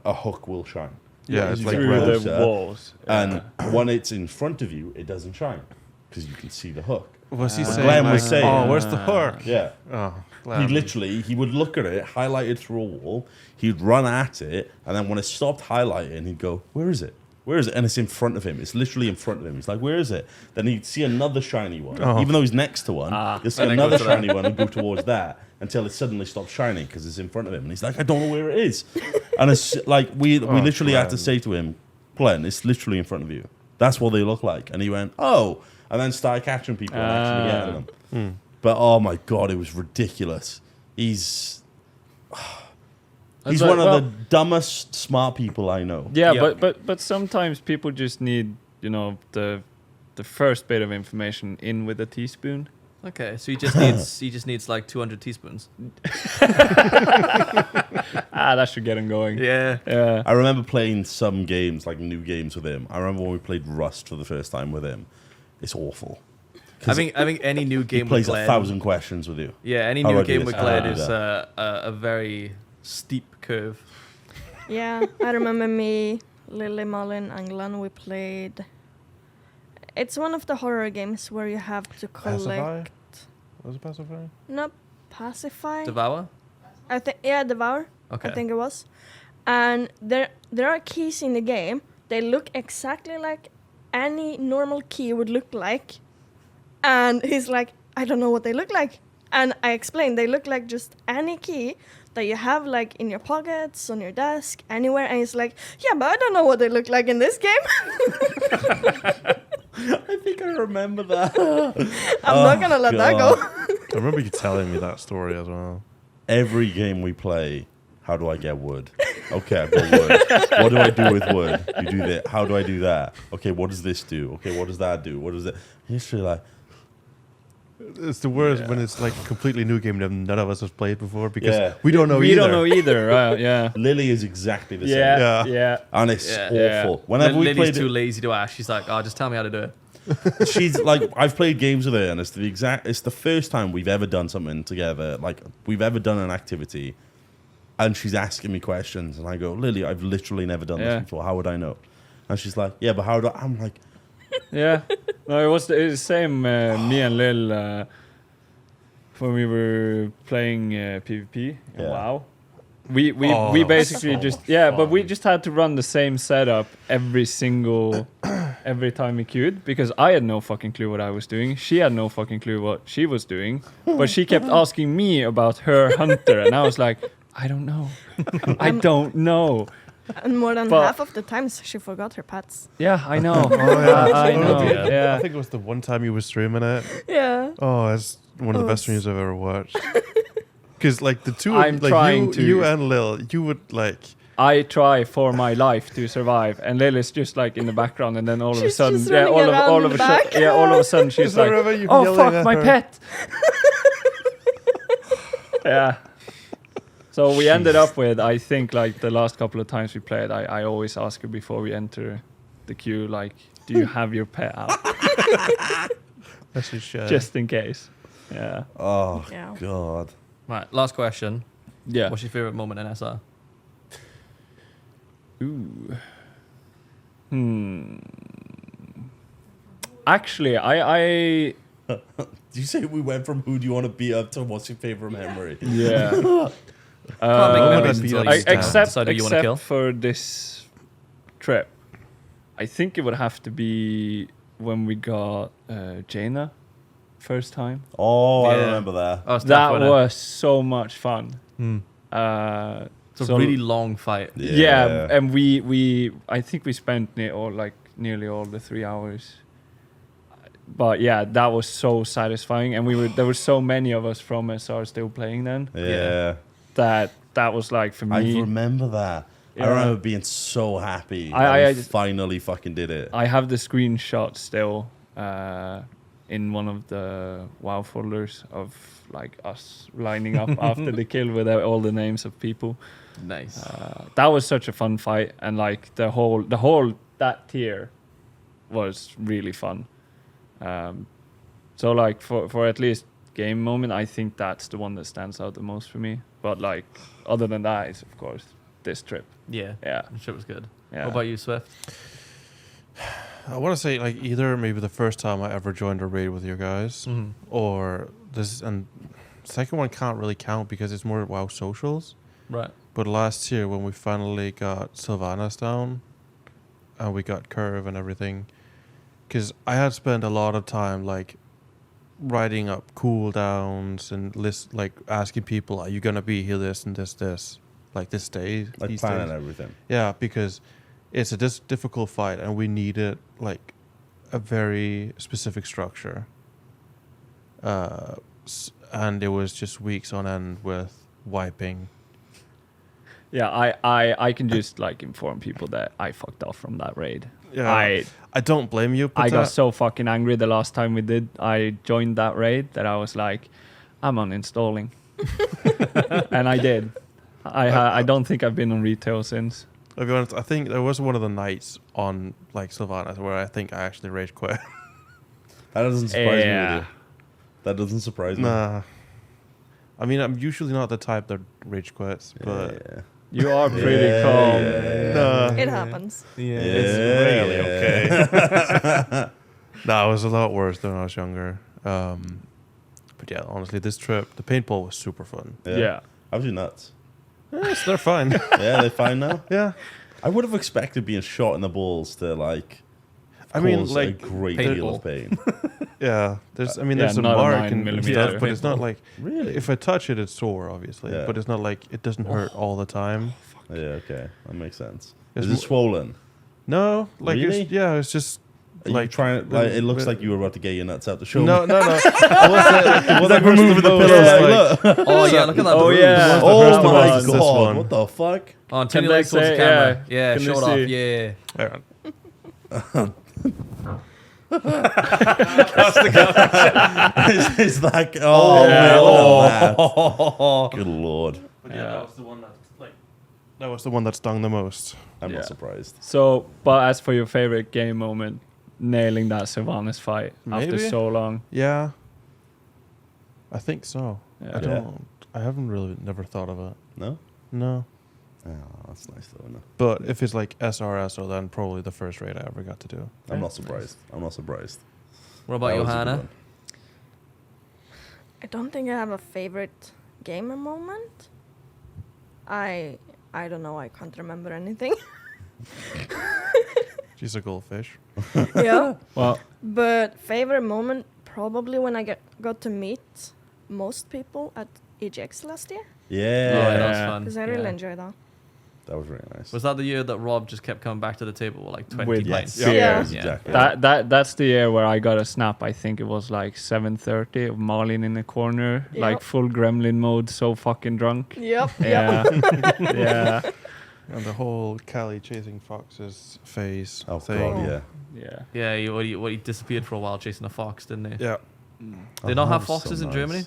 a hook will shine. Yeah, it's like through red. the closer, walls. And when it's in front of you, it doesn't shine, because you can see the hook. Was he What saying? Glenn was like, saying. Oh, where's the hook? Yeah. Oh, He would look at it, highlighted through a wall, he'd run at it, and then when it stopped highlighting, he'd go, where is it? Where is it? And it's in front of him. It's literally in front of him. He's like, where is it? Then he'd see another shiny one. Oh. Even though he's next to one, he'll see and then go another to that. shiny one and go towards that until it suddenly stops shining because it's in front of him. And he's like, I don't know where it is. And it's like, we literally had to Glenn. say to him, Glenn, it's literally in front of you. That's what they look like. And he went, oh. And then started catching people and actually getting them. But oh my God, it was ridiculous. He's That's one like, of the dumbest smart people I know. Yeah, Yeah. but sometimes people just need, you know, the first bit of information in with a teaspoon. Okay, so he just needs like 200 teaspoons. That should get him going. Yeah. Yeah. I remember playing some games, like new games with him. I remember when we played Rust for the first time with him. It's awful. I think any new He game with plays Glenn. 1,000 questions with you. Yeah, any How new ready game is with that? Glenn Do is that. a very steep curve. Yeah, I remember me, Lily, Malin, and Glenn, we played... It's one of the horror games where you have to Pacify? collect... Was it Pacify? Not Pacify? Devour? I think, yeah, Devour. Okay. I think it was. And there are keys in the game. They look exactly like any normal key would look like. And he's like, I don't know what they look like. And I explained, they look like just any key that you have like in your pockets, on your desk, anywhere. And he's like, yeah, but I don't know what they look like in this game. I think I remember that. I'm not going to let that go. I remember you telling me that story as well. Every game we play, how do I get wood? Okay, I've got wood. What do I do with wood? You do that. How do I do that? Okay, what does this do? Okay, what does that do? What does it? It's really like, It's the worst when it's like a completely new game that none of us have played before because Yeah. we don't know we either. don't know either, right? Yeah. Lily is exactly the same. Yeah, Yeah. yeah. And it's Yeah. awful. Whenever we Lily's played too it, lazy to ask. She's like, oh, just tell me how to do it. she's like, I've played games with her, and it's the first time we've ever done something together. Like, we've ever done an activity, and she's asking me questions, and I go, Lily, I've literally never done Yeah. this before. How would I know? And she's like, yeah, but how do I? I'm like, Yeah. No, it was the same. Me and Lil, when we were playing PvP in Yeah. WoW, we Oh, basically so just but we fun. just had to run the same setup every time we queued because I had no fucking clue what I was doing. She had no fucking clue what she was doing, but she kept asking me about her hunter, and I was like, I don't know, I don't know. And more than But- half of the times she forgot her pets. Yeah, I know. yeah. I know. Yeah. Yeah. I think it was the one time you were streaming it. Yeah. Oh, it's one of the best streams I've ever watched. Because like the two, I'm like trying to- you and Lil, you would like. I try for my life to survive, and Lily's just like in the background, and then all of a She's sudden, just yeah, running all around of in a the sudden, back. yeah, all of a sudden she's like, Wherever you're "Oh yelling fuck, at my her." pet!" Yeah. So we ended up with, I think, like the last couple of times we played, I always ask her before we enter the queue, like, "Do you have your pet out?" That's just shit. Just in case. Yeah. oh Yeah. god. Right, last question. Yeah. What's your favorite moment in SR? Ooh. Actually, I Do you say we went from who do you want to be up to what's your favorite memory? yeah. Can't make Uh, memories beat until up you I- start. except So do you want to kill? except for this trip, I think it would have to be when we got Jaina first time. Oh, I Yeah. remember that. Oh, it's tough, That wasn't it? was so much fun. Hmm. It's a so- really long fight. Yeah, and we I think we spent nearly all the 3 hours. But yeah, that was so satisfying, and there were so many of us from SR still playing then Yeah. that was like for I me. remember that. I Yeah. remember being so happy. I we finally fucking did it. I have the screenshot still in one of the WoW folders of like us lining up after the kill with all the names of people. Nice. That was such a fun fight, and like the whole that tier was really fun. So like for at least game moment, I think that's the one that stands out the most for me. But like other than that, it's of course this trip. Yeah. Yeah, The shit was good. yeah. What about you, Swift? I want to say like either maybe the first time I ever joined a raid with you guys, Mm-hmm. or this, and second one can't really count because it's more WoW socials. Right. But last year when we finally got Sylvanas down, and we got Curve and everything, because I had spent a lot of time like writing up cooldowns and like asking people, are you gonna be here this and this like this day, Like these planning days? everything. Yeah, because it's a difficult fight, and we needed like a very specific structure. And it was just weeks on end with wiping. Yeah, I can just like inform people that I fucked off from that raid. Yeah, I don't blame you. I got Pata. so fucking angry the last time I joined that raid that I was like, I'm uninstalling. And I did. I don't think I've been on retail since. I'll be honest, I think there was one of the nights on like Sylvanas where I think I actually rage quit. That doesn't surprise me Yeah. with you. That doesn't surprise me. Nah. I mean, I'm usually not the type that rage quits, Yeah, but yeah. You are pretty calm. nah. It happens. Yeah. It's really okay. Nah, it was a lot worse than when I was younger. But yeah, honestly, this trip, the paintball was super fun. Yeah. How's your nuts? Yes, they're fine. Yeah, they're fine now. Yeah. I would have expected being shot in the balls to like. I mean, cause like, a great paintball. deal of pain. Yeah, there's. I mean, Yeah, there's a not a mark 9 and millimeter stuff, but it's not paintball. like Really? if I touch it, it's sore, obviously. Yeah. But it's not like it doesn't hurt all the time. Yeah, okay, that makes sense. It's Is it mo- swollen? No, like Really? it's, yeah, it's just Are you trying? Like, it looks like you were about to get your nuts out the show. No. I was like, the one that hurts removing the most, pillows. like, Look. Oh yeah, look at that. Oh, the yeah. roof. Oh First my one is this god! one. What the fuck? Oh, and Can turn your they legs towards the say- camera. yeah. Yeah, Can show they it off. see? Yeah. hang on. Is that? Oh, Yeah. man, look at Oh. that. Good lord! But Yeah. that was the one that that was the one that stung the most. I'm Yeah. not surprised. So, but as for your favorite game moment, nailing that Sylvanas fight after Maybe. so long. Yeah, I think so. Yeah. I don't. I haven't really never thought of it. No. No. Oh, that's nice though. Isn't it? But if it's like SRS, or then probably the first raid I ever got to do. I'm not surprised. I'm not surprised. What about That was a good Johanna? one. I don't think I have a favorite gamer moment. I don't know. I can't remember anything. She's a goldfish. Yeah. Well, But favorite moment probably when I got to meet most people at EGX last year, Yeah, Oh, that was Yeah. fun. because I really Yeah. enjoyed that. that was really nice. Was that the year that Rob just kept coming back to the table with like 20 With pints? beers. Yeah. Exactly. that's the year where I got a snap. I think it was like 7:30 of Marlin in the corner, like Yep. full gremlin mode, so fucking drunk. Yep. Yeah, yeah, And the whole Callie chasing foxes phase Oh thing. god, yeah. yeah. Yeah, he disappeared for a while chasing a fox, didn't he? Yeah. They Oh, don't that have was so foxes in nice. Germany?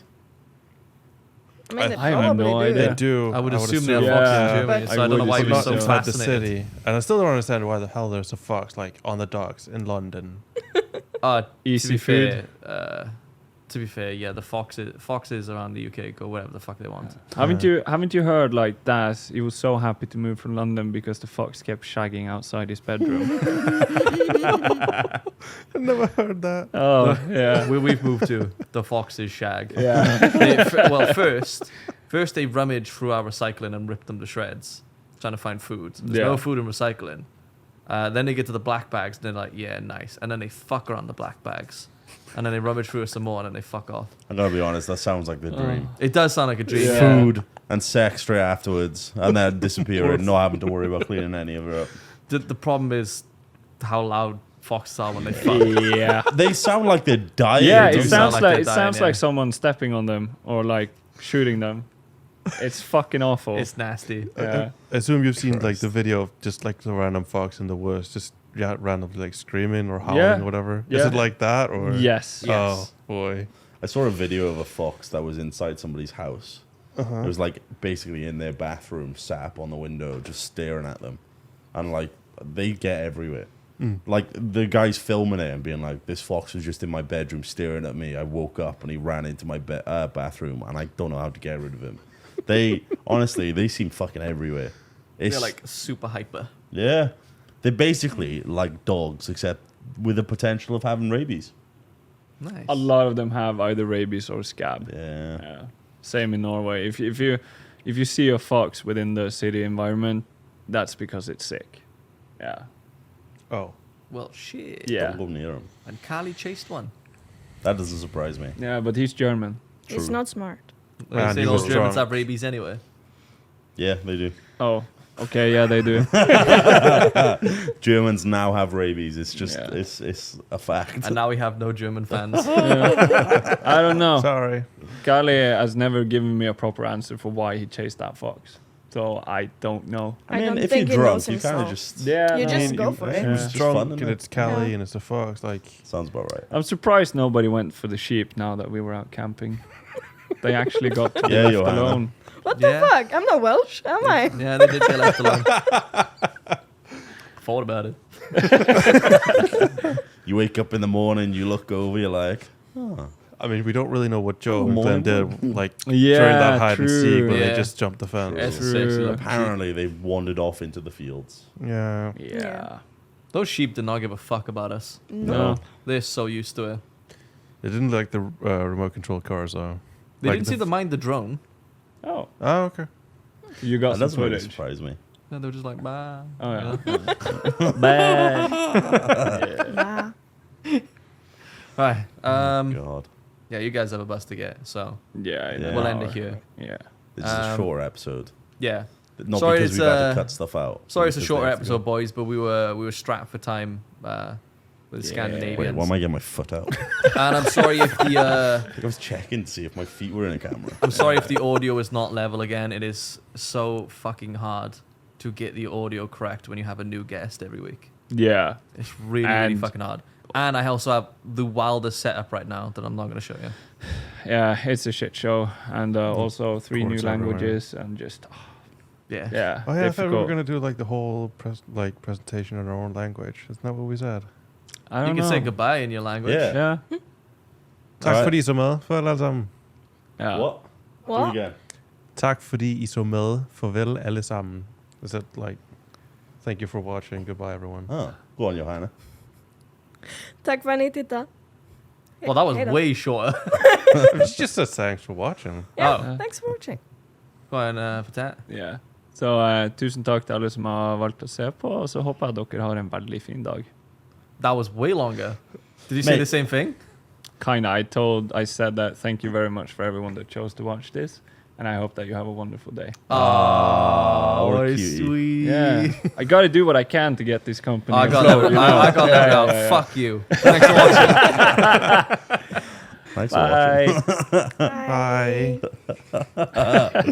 I mean, they I have probably no do. idea. They do. I would assume they have assume. foxes in Yeah. Germany, But- so I don't know why he would was not so assume. inside the fascinated. city. And I still don't understand why the hell there's a fox like on the docks in London. Easy fair, to be fair, yeah, the foxes around the UK go wherever the fuck they want. Haven't you heard like Daz? He was so happy to move from London because the fox kept shagging outside his bedroom. I never heard that. Oh yeah, Where we've moved to, the foxes shag. yeah. Well, first they rummage through our recycling and rip them to shreds, trying to find food. There's Yeah. no food in recycling. Then they get to the black bags, and they're like, yeah, nice. And then they fuck around the black bags. And then they rummage through some more, and then they fuck off. I'm gonna be honest. That sounds like the dream. It does sound like a dream. Yeah. Food and sex straight afterwards, and then disappearing, not having to worry about cleaning any of it up. The problem is how loud foxes are when they fuck. Yeah. They sound like they're dying. Yeah, do it sound sounds like like they're it dying, sounds yeah. like someone stepping on them or like shooting them. It's fucking awful. It's nasty. Yeah. I assume you've seen like Christ. the video of just like the random fox in the woods, just randomly like screaming or howling Yeah. or whatever. Yeah. Is it like that or? Yes. Oh boy. I saw a video of a fox that was inside somebody's house. Uh-huh. It was like basically in their bathroom, sat up on the window, just staring at them, and like they get everywhere. Like the guy's filming it and being like, "This fox was just in my bedroom staring at me. I woke up and he ran into my bathroom, and I don't know how to get rid of him." They honestly, they seem fucking everywhere. It's They're like super hyper. yeah, they're basically like dogs, except with the potential of having rabies. Nice. A lot of them have either rabies or scab. Yeah, Yeah. Same in Norway. If you see a fox within the city environment, that's because it's sick. Yeah. Oh. Well, shit. Yeah. don't go near him. And Kali chased one. That doesn't surprise me. Yeah, but he's German. It's True. not smart. They And say he all was Germans drunk. have rabies anyway. Yeah, they do. Oh. Okay, yeah, they do. Germans now have rabies. It's just Yeah. it's a fact. And now we have no German fans. Yeah. I don't know. Sorry. Kali has never given me a proper answer for why he chased that fox. So I don't know. I don't if think you're he drunk, knows you kind of himself. just Yeah. You no. just go for it. Yeah. He's It's just drunk fun, isn't and it? it's Callie Yeah. and it's the fox. Like, sounds about right. I'm surprised nobody went for the sheep now that we were out camping. They actually got to be Yeah, left Johanna. alone. What Yeah. the fuck? I'm not Welsh, am I? Yeah, they did get left alone. Thought about it. You wake up in the morning, you look over, you're like, oh, I mean, we don't really know what Joe and morning. Glenn did, like Yeah, during that hide and seek true. when Yeah. they just jumped the fence. It's True. sexy. Look, apparently they've wandered off into the fields. Yeah. Yeah. those sheep did not give a fuck about us. No. They're so used to it. They didn't like the remote control cars though. They Like didn't the seem to mind the drone. Oh, Oh, okay. you got That some doesn't really footage. surprise me. No, they were just like, bah. Oh, yeah. You know? Bad. Nah. Right. God, Yeah, you guys have a bus to get, so Yeah, in Yeah. an we'll end hour. it here. Yeah. this is a Um, short episode. Yeah. Not sorry, because it's, we've had to uh, cut stuff out. Sorry, it's a because shorter they have to episode, go. boys, but we were strapped for time with Yeah. Scandinavians. Wait, why am I getting my foot out? And I'm sorry if the I was checking to see if my feet were in a camera. I'm sorry if the audio is not level again. It is so fucking hard to get the audio correct when you have a new guest every week. Yeah. It's really And- fucking hard. And I also have the wildest setup right now that I'm not going to show you. Yeah, it's a shit show. And also 3 new Courts everywhere. languages and just, Yeah. yeah. Oh yeah, I thought we were difficult. gonna do like the whole presentation in our own language. Isn't that what we said? I You don't can know. say goodbye in your language. Yeah. Yeah. Tak Alright. fordi I så med. Farvel alle sammen. Yeah. What? Do it What? again. Tak fordi I så med. Farvel alle sammen. Is that like, thank you for watching. Goodbye everyone. Oh, go on, Johanna. Tack för att ni tittade. Well, that was Hej då. way shorter. It's just a thanks for watching. Yeah, Oh. thanks for watching. Go on, fortell. Yeah. Så tusen takk til alle som har valgt å se på, og så håper jeg dere har en veldig fin dag. That was way longer. Did you say Mate. the same thing? Kinda, I said that thank you very much for everyone that chose to watch this, and I hope that you have a wonderful day. Oh, what what a a cutie. sweet. Yeah, I gotta do what I can to get this company. I got afloat, that. you know? I got that out. yeah. Fuck you. Thanks for watching. Thanks for watching. Bye. Bye.